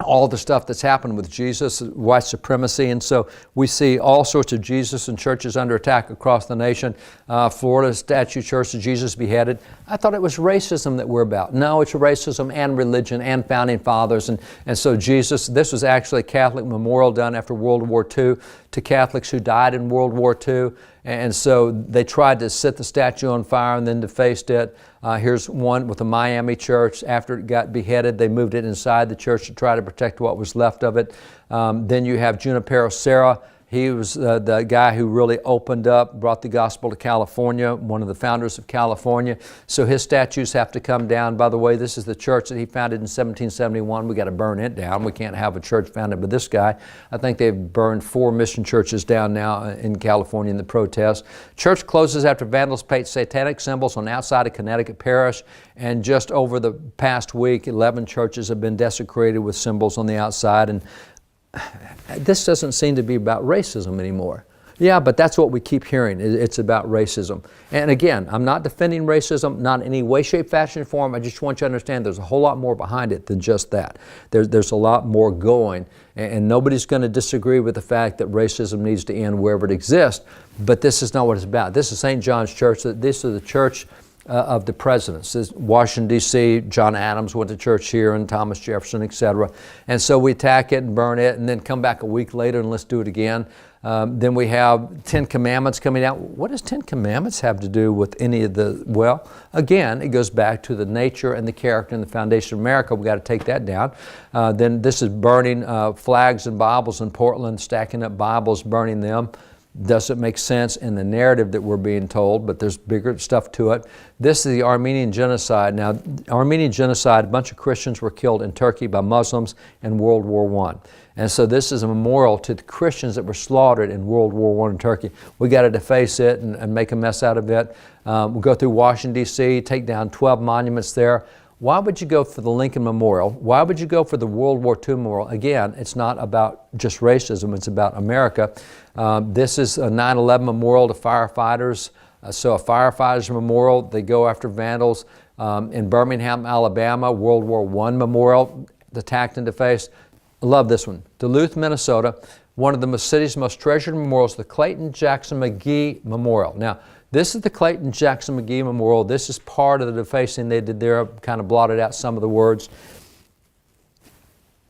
all the stuff that's happened with Jesus, white supremacy, and so we see all sorts of Jesus and churches under attack across the nation. Florida Statue Church of Jesus beheaded. I thought it was racism that we're about. No, it's racism and religion and founding fathers, and so Jesus, this was actually a Catholic memorial done after World War II to Catholics who died in World War II, and so they tried to set the statue on fire and then defaced it. Here's one with the Miami church. After it got beheaded, they moved it inside the church to try to protect what was left of it. Then you have Junipero Serra. He was the guy who really opened up, brought the gospel to California, one of the founders of California. So his statues have to come down. By the way, this is the church that he founded in 1771. We got to burn it down. We can't have a church founded by this guy. I think they've burned 4 mission churches down now in California in the protest. Church closes after vandals paint satanic symbols on the outside of Connecticut Parish. And just over the past week, 11 churches have been desecrated with symbols on the outside. And this doesn't seem to be about racism anymore. Yeah, but that's what we keep hearing. It's about racism. And again, I'm not defending racism, not in any way, shape, fashion, or form. I just want you to understand there's a whole lot more behind it than just that. There's a lot more going. And nobody's going to disagree with the fact that racism needs to end wherever it exists. But this is not what it's about. This is St. John's Church. This is the church of the presidents. Washington, D.C., John Adams went to church here, and Thomas Jefferson, etc. And so we attack it and burn it and then come back a week later and let's do it again. Then we have 10 Commandments coming out. What does 10 Commandments have to do with any of the, well, again, it goes back to the nature and the character and the foundation of America. We've got to take that down. Then this is burning flags and Bibles in Portland, stacking up Bibles, burning them. Does it make sense in the narrative that we're being told? But there's bigger stuff to it. This is the Armenian genocide. Now, Armenian genocide, a bunch of Christians were killed in Turkey by Muslims in World War I. And so this is a memorial to the Christians that were slaughtered in World War I in Turkey. We got to deface it and make a mess out of it. We'll go through Washington, D.C., take down 12 monuments there. Why would you go for the Lincoln Memorial? Why would you go for the World War II Memorial? Again, it's not about just racism, it's about America. This is a 9/11 memorial to firefighters. So a firefighters memorial, they go after vandals. In Birmingham, Alabama, World War I memorial, attacked and defaced. I love this one. Duluth, Minnesota, one of the city's most treasured memorials, the Clayton Jackson McGee Memorial. Now, this is the Clayton Jackson McGee Memorial. This is part of the defacing they did there, kind of blotted out some of the words.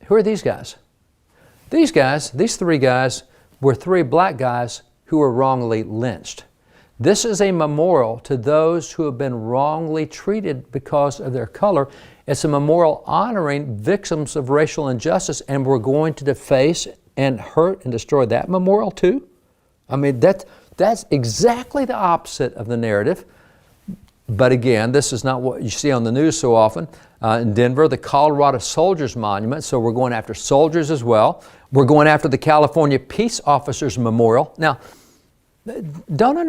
Who are these guys? These guys, these three guys, were three black guys who were wrongly lynched. This is a memorial to those who have been wrongly treated because of their color. It's a memorial honoring victims of racial injustice, and we're going to deface and hurt and destroy that memorial too? I mean, that's exactly the opposite of the narrative. But again, this is not what you see on the news so often. In Denver, the Colorado Soldiers Monument, so we're going after soldiers as well. We're going after the California Peace Officers Memorial. Now, don't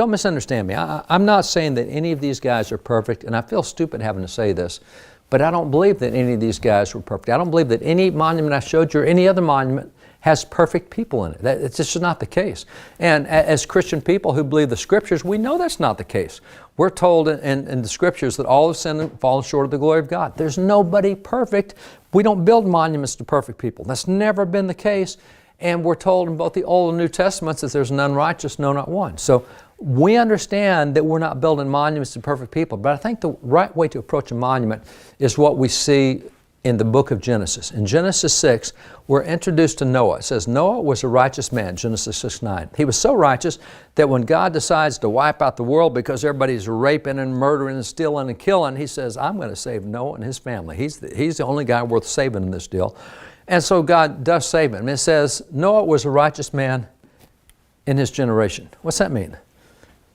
misunderstand me. I'm not saying that any of these guys are perfect, and I feel stupid having to say this, but I don't believe that any of these guys were perfect. I don't believe that any monument I showed you or any other monument has perfect people in it. It's just not the case. And as Christian people who believe the Scriptures, we know that's not the case. We're told in the Scriptures that all have sinned and fallen short of the glory of God. There's nobody perfect. We don't build monuments to perfect people. That's never been the case. And we're told in both the Old and New Testaments that there's none righteous, no, not one. So we understand that we're not building monuments to perfect people. But I think the right way to approach a monument is what we see in the book of Genesis. In Genesis 6, we're introduced to Noah. It says Noah was a righteous man, Genesis 6:9. He was so righteous that when God decides to wipe out the world because everybody's raping and murdering and stealing and killing, he says, I'm going to save Noah and his family. He's the only guy worth saving in this deal. And so God does save him. It says Noah was a righteous man in his generation. What's that mean?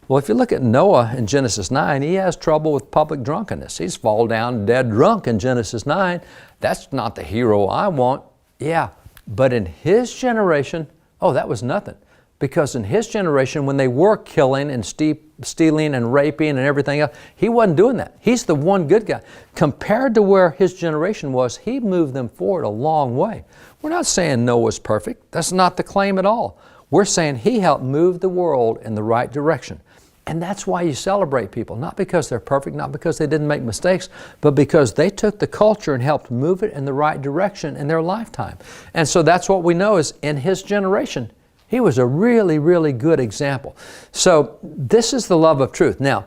Well, if you look at Noah in Genesis 9, he has trouble with public drunkenness. He's fall down dead drunk in Genesis 9. That's not the hero I want. Yeah, but in his generation, oh, that was nothing. Because in his generation, when they were killing and stealing and raping and everything else, he wasn't doing that. He's the one good guy. Compared to where his generation was, he moved them forward a long way. We're not saying Noah's perfect. That's not the claim at all. We're saying he helped move the world in the right direction. And that's why you celebrate people, not because they're perfect, not because they didn't make mistakes, but because they took the culture and helped move it in the right direction in their lifetime. And so that's what we know is in his generation, he was a really, really good example. So this is the love of truth. Now,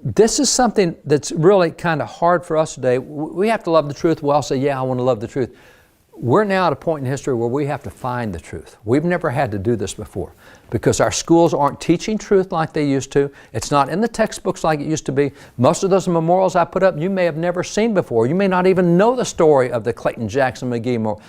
this is something that's really kind of hard for us today. We have to love the truth. We all say, yeah, I want to love the truth. We're now at a point in history where we have to find the truth. We've never had to do this before because our schools aren't teaching truth like they used to. It's not in the textbooks like it used to be. Most of those memorials I put up, you may have never seen before. You may not even know the story of the Clayton Jackson McGee Memorial.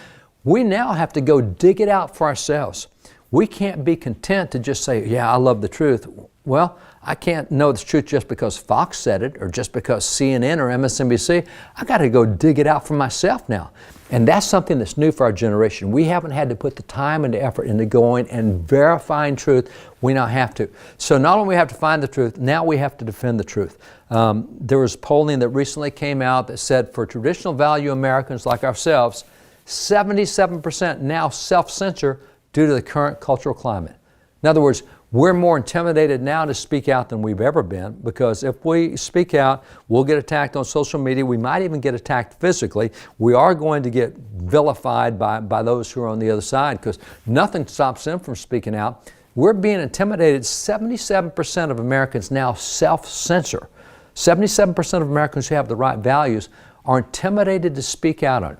We now have to go dig it out for ourselves. We can't be content to just say, yeah, I love the truth. Well, I can't know the truth just because Fox said it or just because CNN or MSNBC. I got to go dig it out for myself now. And that's something that's new for our generation. We haven't had to put the time and the effort into going and verifying truth. We now have to. So not only we have to find the truth, now we have to defend the truth. There was polling that recently came out that said for traditional value Americans like ourselves, 77% now self-censor due to the current cultural climate. In other words, we're more intimidated now to speak out than we've ever been because if we speak out, we'll get attacked on social media. We might even get attacked physically. We are going to get vilified by those who are on the other side because nothing stops them from speaking out. We're being intimidated. 77% of Americans now self-censor. 77% of Americans who have the right values are intimidated to speak out on it.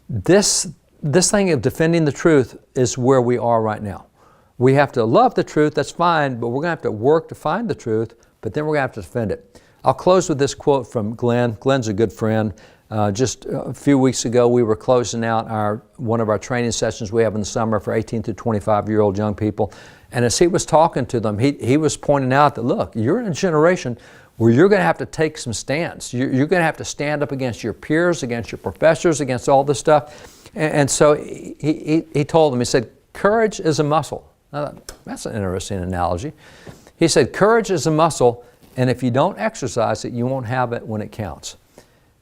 This thing of defending the truth is where we are right now. We have to love the truth, that's fine, but we're going to have to work to find the truth, but then we're going to have to defend it. I'll close with this quote from Glenn. Glenn's a good friend. Just a few weeks ago, we were closing out one of our training sessions we have in the summer for 18 to 25-year-old young people. And as he was talking to them, he was pointing out that, look, you're in a generation where you're going to have to take some stands. You're going to have to stand up against your peers, against your professors, against all this stuff. And so he told them, he said, courage is a muscle. Now, that's an interesting analogy. He said, courage is a muscle, and if you don't exercise it, you won't have it when it counts.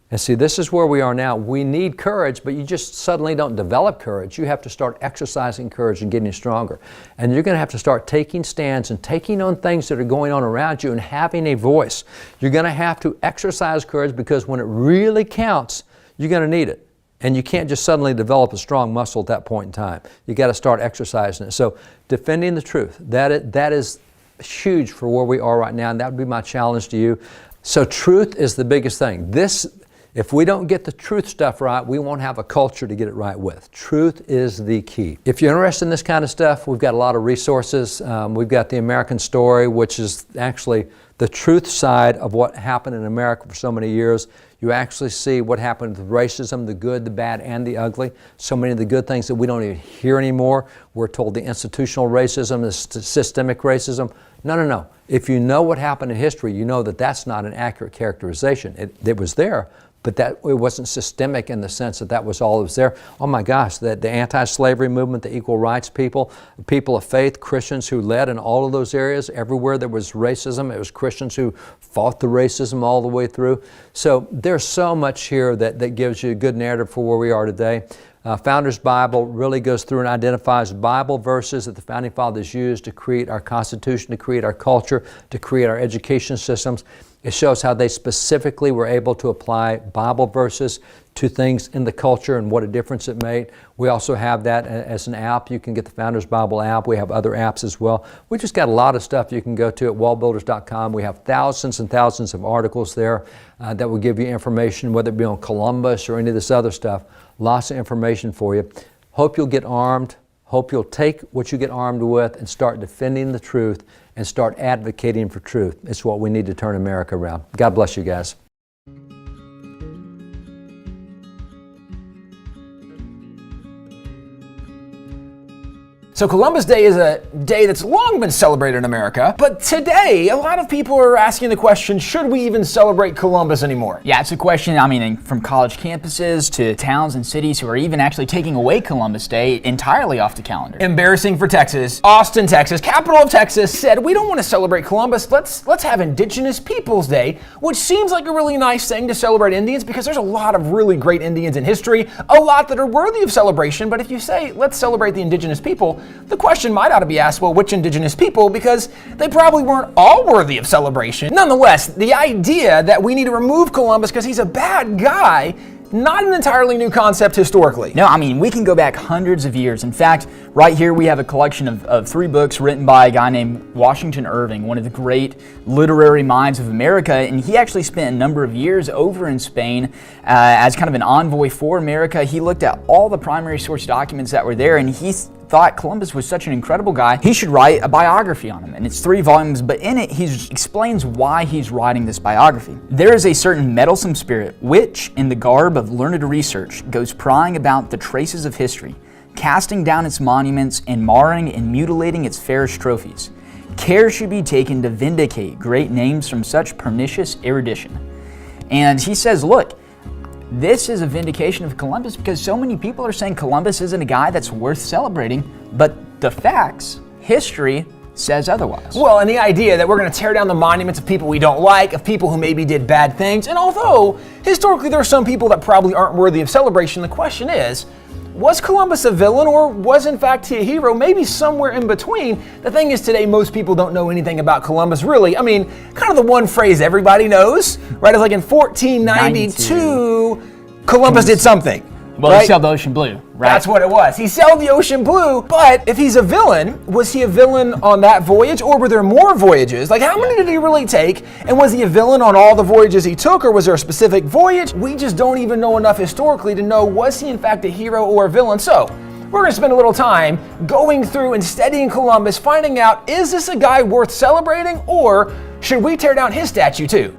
And see, this is where we are now. We need courage, but you just suddenly don't develop courage. You have to start exercising courage and getting stronger. And you're going to have to start taking stands and taking on things that are going on around you and having a voice. You're going to have to exercise courage, because when it really counts, you're going to need it. And you can't just suddenly develop a strong muscle at that point in time. You got to start exercising it. So defending the truth, that is huge for where we are right now, and that would be my challenge to you. So truth is the biggest thing. If we don't get the truth stuff right, we won't have a culture to get it right with. Truth is the key. If you're interested in this kind of stuff, we've got a lot of resources. We've got The American Story, which is actually the truth side of what happened in America for so many years. You actually see what happened with racism, the good, the bad, and the ugly. So many of the good things that we don't even hear anymore. We're told the institutional racism, the systemic racism. No. If you know what happened in history, you know that that's not an accurate characterization. It was there, but it wasn't systemic in the sense that was all that was there. Oh my gosh, the anti-slavery movement, the equal rights people of faith, Christians who led in all of those areas. Everywhere there was racism, it was Christians who fought the racism all the way through. So there's so much here that gives you a good narrative for where we are today. Founders Bible really goes through and identifies Bible verses that the Founding Fathers used to create our Constitution, to create our culture, to create our education systems. It shows how they specifically were able to apply Bible verses to things in the culture and what a difference it made. We also have that as an app. You can get the Founders Bible app. We have other apps as well. We just got a lot of stuff you can go to at wallbuilders.com. We have thousands and thousands of articles there that will give you information, whether it be on Columbus or any of this other stuff. Lots of information for you. Hope you'll get armed. Hope you'll take what you get armed with and start defending the truth and start advocating for truth. It's what we need to turn America around. God bless you guys. So Columbus Day is a day that's long been celebrated in America, but today a lot of people are asking the question, should we even celebrate Columbus anymore? Yeah, it's a question, from college campuses to towns and cities who are even actually taking away Columbus Day entirely off the calendar. Embarrassing for Texas. Austin, Texas, capital of Texas, said we don't want to celebrate Columbus, let's have Indigenous Peoples Day, which seems like a really nice thing to celebrate Indians because there's a lot of really great Indians in history, a lot that are worthy of celebration, but if you say let's celebrate the Indigenous people, the question might ought to be asked, well, which Indigenous people? Because they probably weren't all worthy of celebration. Nonetheless, the idea that we need to remove Columbus because he's a bad guy, not an entirely new concept historically. No, we can go back hundreds of years. In fact, right here we have a collection of 3 books written by a guy named Washington Irving, one of the great literary minds of America, and he actually spent a number of years over in Spain as kind of an envoy for America. He looked at all the primary source documents that were there, and he thought Columbus was such an incredible guy, he should write a biography on him. And it's 3 volumes, but in it he explains why he's writing this biography. There is a certain meddlesome spirit which, in the garb of learned research, goes prying about the traces of history, casting down its monuments and marring and mutilating its fairest trophies. Care should be taken to vindicate great names from such pernicious erudition. And he says, look, this is a vindication of Columbus because so many people are saying Columbus isn't a guy that's worth celebrating, but the facts, history, says otherwise. Well, and the idea that we're going to tear down the monuments of people we don't like, of people who maybe did bad things, and although historically there are some people that probably aren't worthy of celebration, the question is, was Columbus a villain or was in fact he a hero? Maybe somewhere in between. The thing is today most people don't know anything about Columbus really. Kind of the one phrase everybody knows, right? It's like in 1492, Columbus did something. Well, right? He sailed the ocean blue, right? That's what it was. He sailed the ocean blue, but if he's a villain, was he a villain on that voyage or were there more voyages? Like how many did he really take? And was he a villain on all the voyages he took or was there a specific voyage? We just don't even know enough historically to know was he in fact a hero or a villain. So we're going to spend a little time going through and studying Columbus, finding out is this a guy worth celebrating or should we tear down his statue too?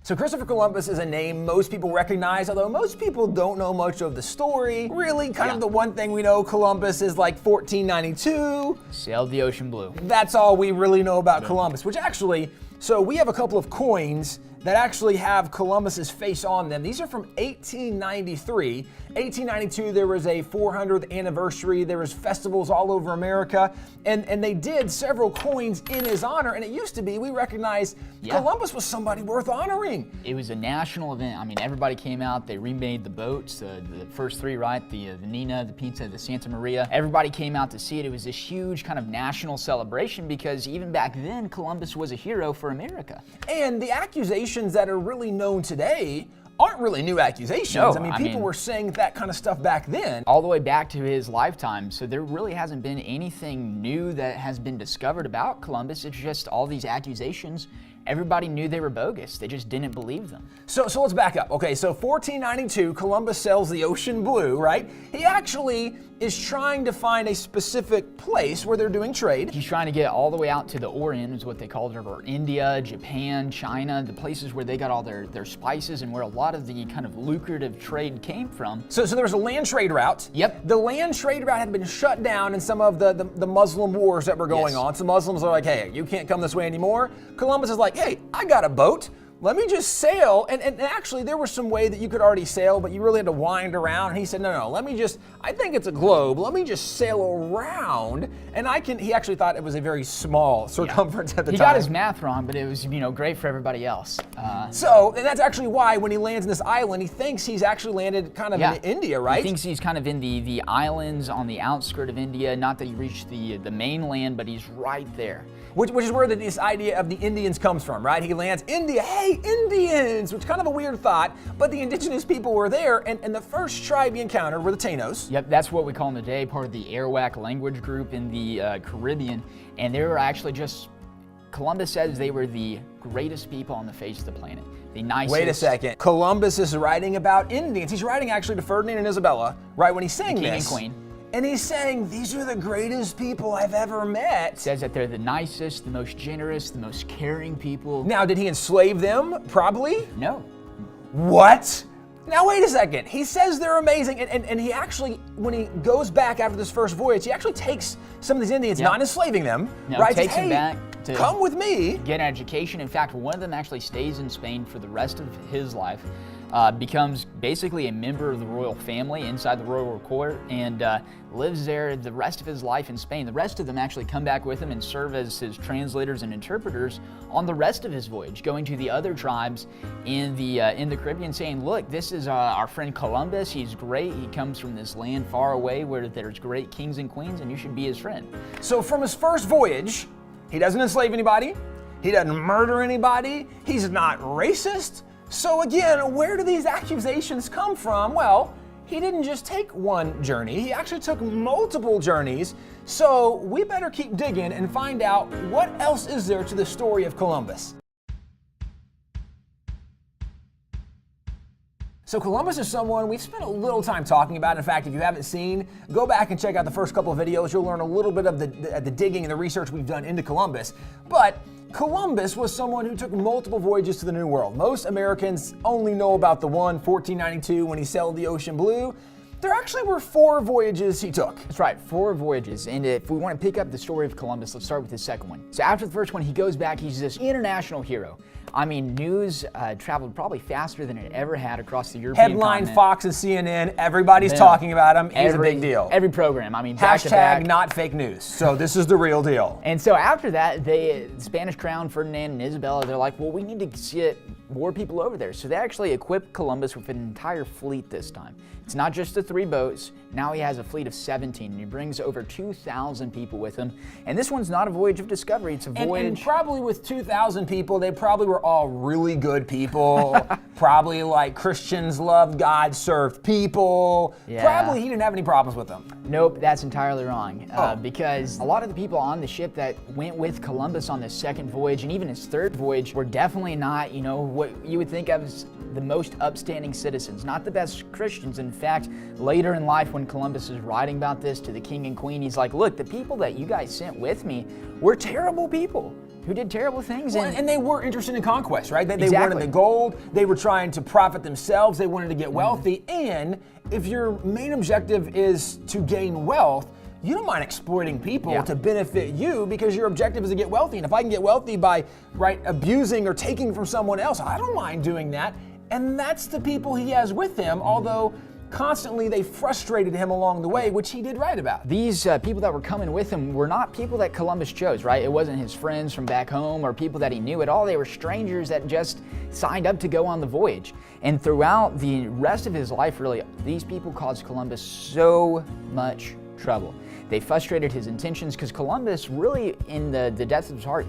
So Christopher Columbus is a name most people recognize, although most people don't know much of the story. Really, kind of the one thing we know, Columbus is like 1492. Sailed the ocean blue. That's all we really know about Columbus, which actually, so we have a couple of coins that actually have Columbus's face on them. These are from 1893. 1892, there was a 400th anniversary. There was festivals all over America, and they did several coins in his honor, and it used to be, we recognize Columbus was somebody worth honoring. It was a national event. I mean, everybody came out. They remade the boats, the first three, right? The Nina, the Pinta, the Santa Maria. Everybody came out to see it. It was this huge kind of national celebration because even back then, Columbus was a hero for America. And the accusations that are really known today aren't really new accusations. No, I mean, people were saying that kind of stuff back then. All the way back to his lifetime. So there really hasn't been anything new that has been discovered about Columbus. It's just all these accusations. Everybody knew they were bogus. They just didn't believe them. So let's back up. Okay, so 1492, Columbus sails the ocean blue, right? He actually is trying to find a specific place where they're doing trade. He's trying to get all the way out to the Orient, is what they called it, or India, Japan, China, the places where they got all their spices and where a lot of the kind of lucrative trade came from. So there was a land trade route. Yep. The land trade route had been shut down in some of the Muslim wars that were going on. So Muslims are like, hey, you can't come this way anymore. Columbus is like, hey, I got a boat. Let me just sail. And actually, there was some way that you could already sail, but you really had to wind around. And he said, no, let me just, I think it's a globe. Let me just sail around. And he actually thought it was a very small circumference at the time. He got his math wrong, but it was, great for everybody else. And that's actually why when he lands in this island, he thinks he's actually landed kind of in India, right? He thinks he's kind of in the islands on the outskirt of India. Not that he reached the mainland, but he's right there. Which is where this idea of the Indians comes from, right? He lands, India, hey, Indians, which is kind of a weird thought, but the indigenous people were there, and the first tribe he encountered were the Taínos. Yep, that's what we call them today, part of the Arawak language group in the Caribbean, and they were actually Columbus says they were the greatest people on the face of the planet. The nicest. Wait a second. Columbus is writing about Indians. He's writing actually to Ferdinand and Isabella, right, when he's saying the king this. and queen. And he's saying, these are the greatest people I've ever met. Says that they're the nicest, the most generous, the most caring people. Now, did he enslave them? Probably. No. What? Now, wait a second. He says they're amazing, and he actually, when he goes back after this first voyage, he actually takes some of these Indians, not enslaving them, right? Takes them back to come with me. Get an education. In fact, one of them actually stays in Spain for the rest of his life. Becomes basically a member of the royal family inside the royal court and lives there the rest of his life in Spain. The rest of them actually come back with him and serve as his translators and interpreters on the rest of his voyage, going to the other tribes in the Caribbean saying, look, this is our friend Columbus. He's great. He comes from this land far away where there's great kings and queens, and you should be his friend. So from his first voyage, he doesn't enslave anybody. He doesn't murder anybody. He's not racist. So again, where do these accusations come from? Well, he didn't just take one journey, he actually took multiple journeys. So we better keep digging and find out what else is there to the story of Columbus. So Columbus is someone we've spent a little time talking about. In fact, if you haven't seen, go back and check out the first couple of videos. You'll learn a little bit of the digging and the research we've done into Columbus. But Columbus was someone who took multiple voyages to the New World. Most Americans only know about the one, 1492, when he sailed the ocean blue. There actually were 4 voyages he took. That's right, 4 voyages. And if we want to pick up the story of Columbus, let's start with the second one. So after the first one, he goes back, he's this international hero. I mean, news traveled probably faster than it ever had across the European Headline, continent. Fox and CNN, everybody's talking about him. He's a big deal. Every program, I mean, back to Hashtag back. not fake news. So this is the real deal. And so after that, the Spanish crown, Ferdinand and Isabella, they're like, well, we need to get more people over there. So they actually equipped Columbus with an entire fleet this time. It's not just the 3 boats. Now he has a fleet of 17, and he brings over 2,000 people with him. And this one's not a voyage of discovery, it's a voyage. And probably with 2,000 people, they probably were all really good people. Probably like Christians loved God, served people. Yeah. Probably he didn't have any problems with them. Nope, that's entirely wrong. Because a lot of the people on the ship that went with Columbus on this second voyage and even his third voyage were definitely not, what you would think of as the most upstanding citizens, not the best Christians. In fact, later in life when Columbus is writing about this to the king and queen, he's like, look, the people that you guys sent with me were terrible people who did terrible things. Well, and they were interested in conquest, right? They Exactly. wanted the gold. They were trying to profit themselves. They wanted to get wealthy. And if your main objective is to gain wealth, you don't mind exploiting people to benefit you because your objective is to get wealthy. And if I can get wealthy by abusing or taking from someone else, I don't mind doing that. And that's the people he has with him, although constantly they frustrated him along the way, which he did write about. These people that were coming with him were not people that Columbus chose, right? It wasn't his friends from back home or people that he knew at all. They were strangers that just signed up to go on the voyage. And throughout the rest of his life, really, these people caused Columbus so much trouble. They frustrated his intentions because Columbus, really, in the depths of his heart,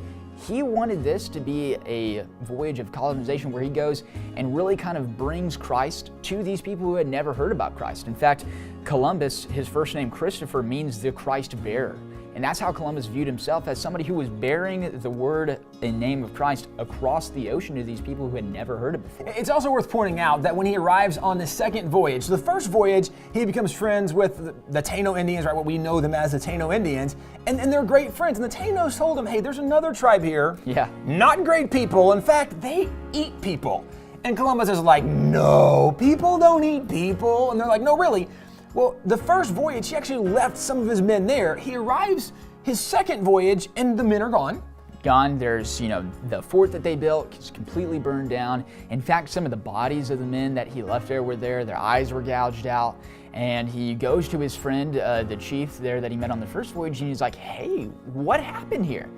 he wanted this to be a voyage of colonization where he goes and really kind of brings Christ to these people who had never heard about Christ. In fact, Columbus, his first name Christopher, means the Christ bearer. And that's how Columbus viewed himself, as somebody who was bearing the word and name of Christ across the ocean to these people who had never heard it before. It's also worth pointing out that when he arrives on the second voyage, the first voyage, he becomes friends with the Taino Indians, right? What we know them as the Taino Indians, and they're great friends. And the Tainos told him, hey, there's another tribe here. Yeah. Not great people. In fact, they eat people. And Columbus is like, no, people don't eat people. And they're like, no, really? Well, the first voyage, he actually left some of his men there. He arrives his second voyage, and the men are gone. Gone. There's, the fort that they built is completely burned down. In fact, some of the bodies of the men that he left there were there. Their eyes were gouged out. And he goes to his friend, the chief there that he met on the first voyage, and he's like, hey, what happened here?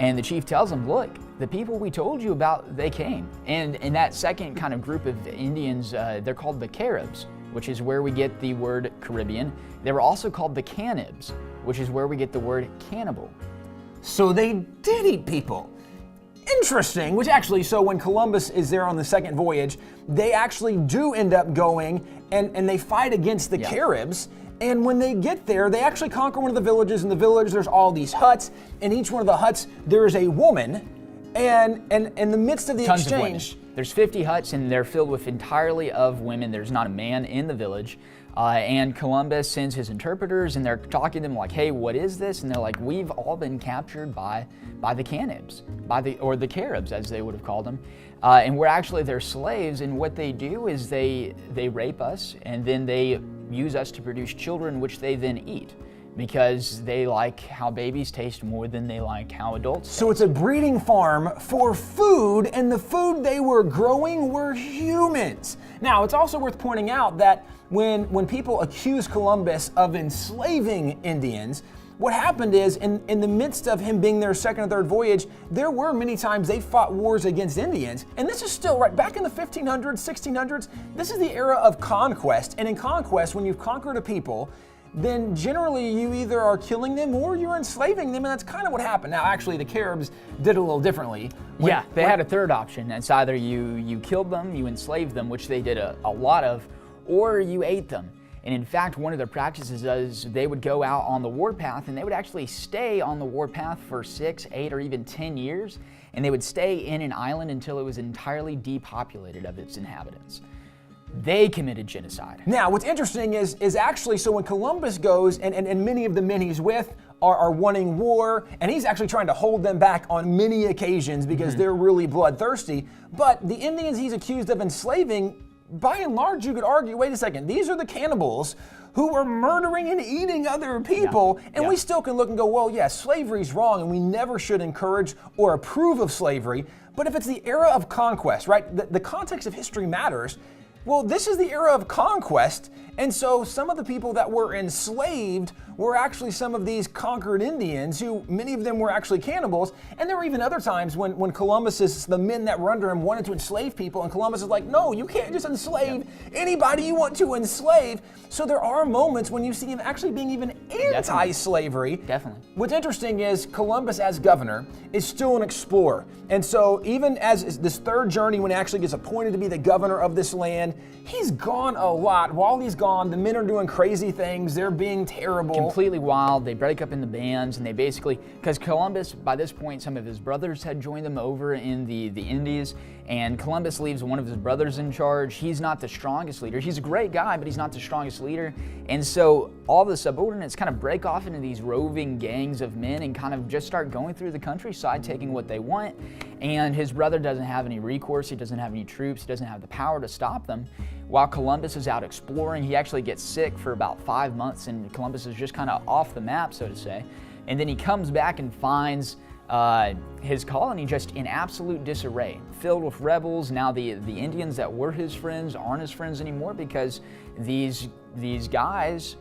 And the chief tells him, look, the people we told you about, they came. And in that second kind of group of Indians, they're called the Caribs, which is where we get the word Caribbean. They were also called the Cannibs, which is where we get the word cannibal. So they did eat people. Interesting, which actually, so when Columbus is there on the second voyage, they actually do end up going and they fight against the Caribs. And when they get there, they actually conquer one of the villages. In the village, there's all these huts. In each one of the huts, there is a woman. And in the midst of the Tons exchange, of women. There's 50 huts, and they're filled with entirely of women. There's not a man in the village. And Columbus sends his interpreters, and they're talking to them like, hey, what is this? And they're like, we've all been captured by the Cannibs, or the Caribs, as they would have called them. And we're actually their slaves, and what they do is they rape us, and then they use us to produce children, which they then eat, because they like how babies taste more than they like how adults taste. So it's a breeding farm for food, and the food they were growing were humans. Now, it's also worth pointing out that when people accuse Columbus of enslaving Indians, what happened is, in the midst of him being their second or third voyage, there were many times they fought wars against Indians. And this is still, right, back in the 1500s, 1600s, this is the era of conquest. And in conquest, when you've conquered a people, then generally you either are killing them or you're enslaving them, and that's kind of what happened. Now, actually, the Caribs did it a little differently. They had a third option. It's either you killed them, you enslaved them, which they did a lot of, or you ate them. And in fact, one of their practices is they would go out on the warpath, and they would actually stay on the warpath for 6, 8, or even 10 years, and they would stay in an island until it was entirely depopulated of its inhabitants. They committed genocide. Now, what's interesting is actually, so when Columbus goes, and many of the men he's with are wanting war, and he's actually trying to hold them back on many occasions because they're really bloodthirsty, but the Indians he's accused of enslaving, by and large, you could argue, wait a second, these are the cannibals who are murdering and eating other people, and we still can look and go, well, yeah, slavery's wrong, and we never should encourage or approve of slavery, but if it's the era of conquest, right, the context of history matters. Well, this is the era of conquest, and so some of the people that were enslaved were actually some of these conquered Indians, who many of them were actually cannibals, and there were even other times when the men that were under him wanted to enslave people, and Columbus is like, no, you can't just enslave anybody you want to enslave. So there are moments when you see him actually being even anti-slavery. Definitely. What's interesting is Columbus as governor is still an explorer, and so even as this third journey, when he actually gets appointed to be the governor of this land, he's gone a lot. While he's gone, the men are doing crazy things. They're being terrible. Completely wild. They break up into bands, and they basically, because Columbus, by this point, some of his brothers had joined them over in the Indies, and Columbus leaves one of his brothers in charge. He's not the strongest leader. He's a great guy, but he's not the strongest leader. And so all the subordinates kind of break off into these roving gangs of men and kind of just start going through the countryside, taking what they want. And his brother doesn't have any recourse. He doesn't have any troops. He doesn't have the power to stop them. While Columbus is out exploring, he actually gets sick for about 5 months, and Columbus is just kind of off the map, so to say. And then he comes back and finds his colony just in absolute disarray, filled with rebels. Now the Indians that were his friends aren't his friends anymore, because these guys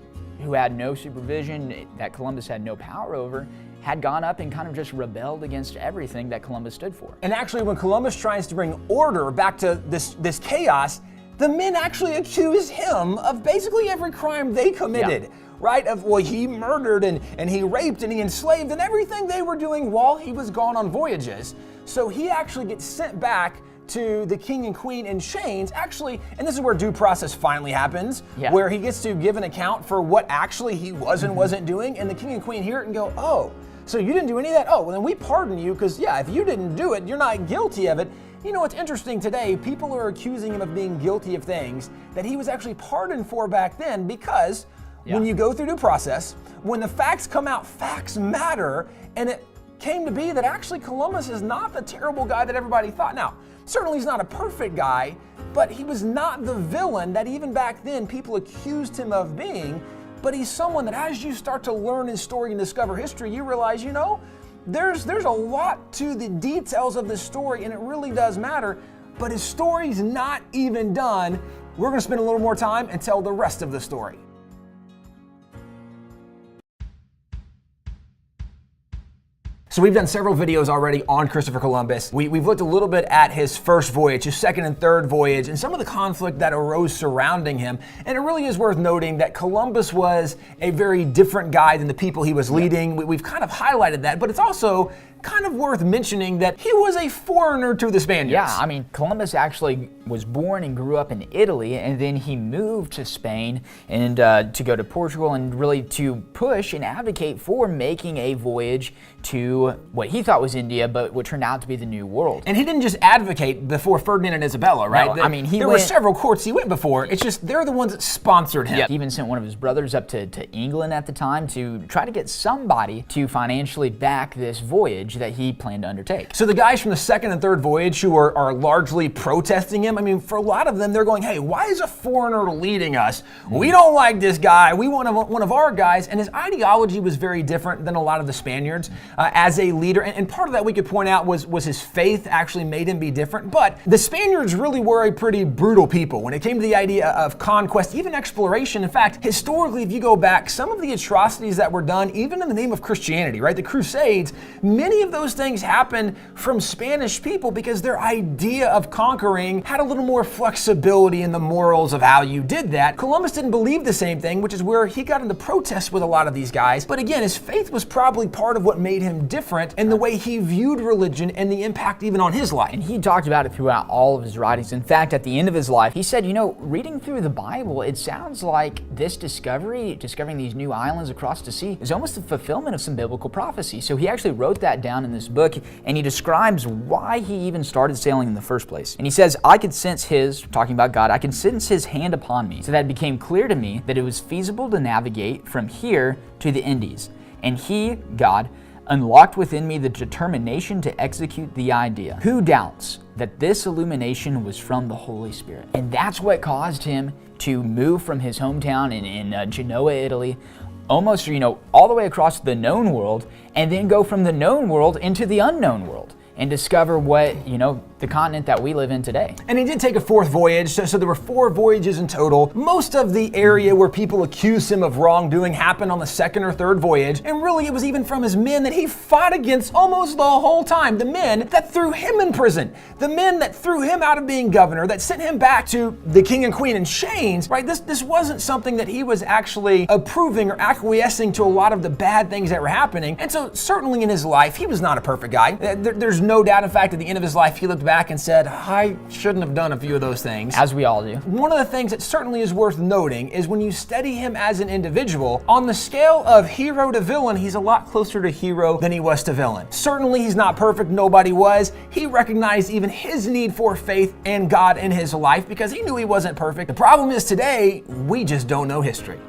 who had no supervision, that Columbus had no power over, had gone up and kind of just rebelled against everything that Columbus stood for. And actually, when Columbus tries to bring order back to this chaos, the men actually accuse him of basically every crime they committed. Yeah. Right? Of, well, he murdered and he raped and he enslaved and everything they were doing while he was gone on voyages. So he actually gets sent back to the king and queen in chains, actually, and this is where due process finally happens, where he gets to give an account for what actually he was and wasn't doing, and the king and queen hear it and go, oh, so you didn't do any of that? Oh, well then we pardon you, because yeah, if you didn't do it, you're not guilty of it. You know what's interesting today, people are accusing him of being guilty of things that he was actually pardoned for back then, because when you go through due process, when the facts come out, facts matter, and it came to be that actually Columbus is not the terrible guy that everybody thought. Now, certainly he's not a perfect guy, but he was not the villain that even back then people accused him of being, but he's someone that as you start to learn his story and discover history, you realize, you know, there's a lot to the details of this story, and it really does matter, but his story's not even done. We're gonna spend a little more time and tell the rest of the story. So we've done several videos already on Christopher Columbus. We've looked a little bit at his first voyage, his second and third voyage, and some of the conflict that arose surrounding him. And it really is worth noting that Columbus was a very different guy than the people he was leading. We've kind of highlighted that, but it's also kind of worth mentioning that he was a foreigner to the Spaniards. Yeah, I mean, Columbus actually was born and grew up in Italy, and then he moved to Spain and to go to Portugal and really to push and advocate for making a voyage to what he thought was India, but what turned out to be the New World. And he didn't just advocate before Ferdinand and Isabella, right? No, I mean, there were several courts he went before. It's just they're the ones that sponsored him. Yeah. He even sent one of his brothers up to England at the time to try to get somebody to financially back this voyage that he planned to undertake. So the guys from the second and third voyage who are largely protesting him, I mean, for a lot of them, they're going, hey, why is a foreigner leading us? We don't like this guy. We want one of our guys. And his ideology was very different than a lot of the Spaniards as a leader. And part of that we could point out was his faith actually made him be different. But the Spaniards really were a pretty brutal people when it came to the idea of conquest, even exploration. In fact, historically, if you go back, some of the atrocities that were done, even in the name of Christianity, right? The Crusades, many of those things happened from Spanish people because their idea of conquering had a little more flexibility in the morals of how you did that. Columbus didn't believe the same thing, which is where he got into protests with a lot of these guys. But again, his faith was probably part of what made him different in the way he viewed religion and the impact even on his life. And he talked about it throughout all of his writings. In fact, at the end of his life, he said, you know, reading through the Bible, it sounds like this discovering these new islands across the sea, is almost the fulfillment of some biblical prophecy. So he actually wrote that down in this book, and he describes why he even started sailing in the first place. And he says, I could sense talking about God, I could sense his hand upon me, so that it became clear to me that it was feasible to navigate from here to the Indies. And he, God, unlocked within me the determination to execute the idea. Who doubts that this illumination was from the Holy Spirit? And that's what caused him to move from his hometown in Genoa, Italy, almost, all the way across the known world, and then go from the known world into the unknown world and discover what, the continent that we live in today. And he did take a fourth voyage, so there were 4 voyages in total. Most of the area where people accused him of wrongdoing happened on the second or third voyage, and really it was even from his men that he fought against almost the whole time. The men that threw him in prison, the men that threw him out of being governor, that sent him back to the king and queen in chains, right? This wasn't something that he was actually approving or acquiescing to a lot of the bad things that were happening. And so certainly in his life, he was not a perfect guy. There's no doubt, in fact, at the end of his life, he looked back and said, I shouldn't have done a few of those things. As we all do. One of the things that certainly is worth noting is when you study him as an individual, on the scale of hero to villain, he's a lot closer to hero than he was to villain. Certainly he's not perfect, nobody was. He recognized even his need for faith and God in his life because he knew he wasn't perfect. The problem is today, we just don't know history.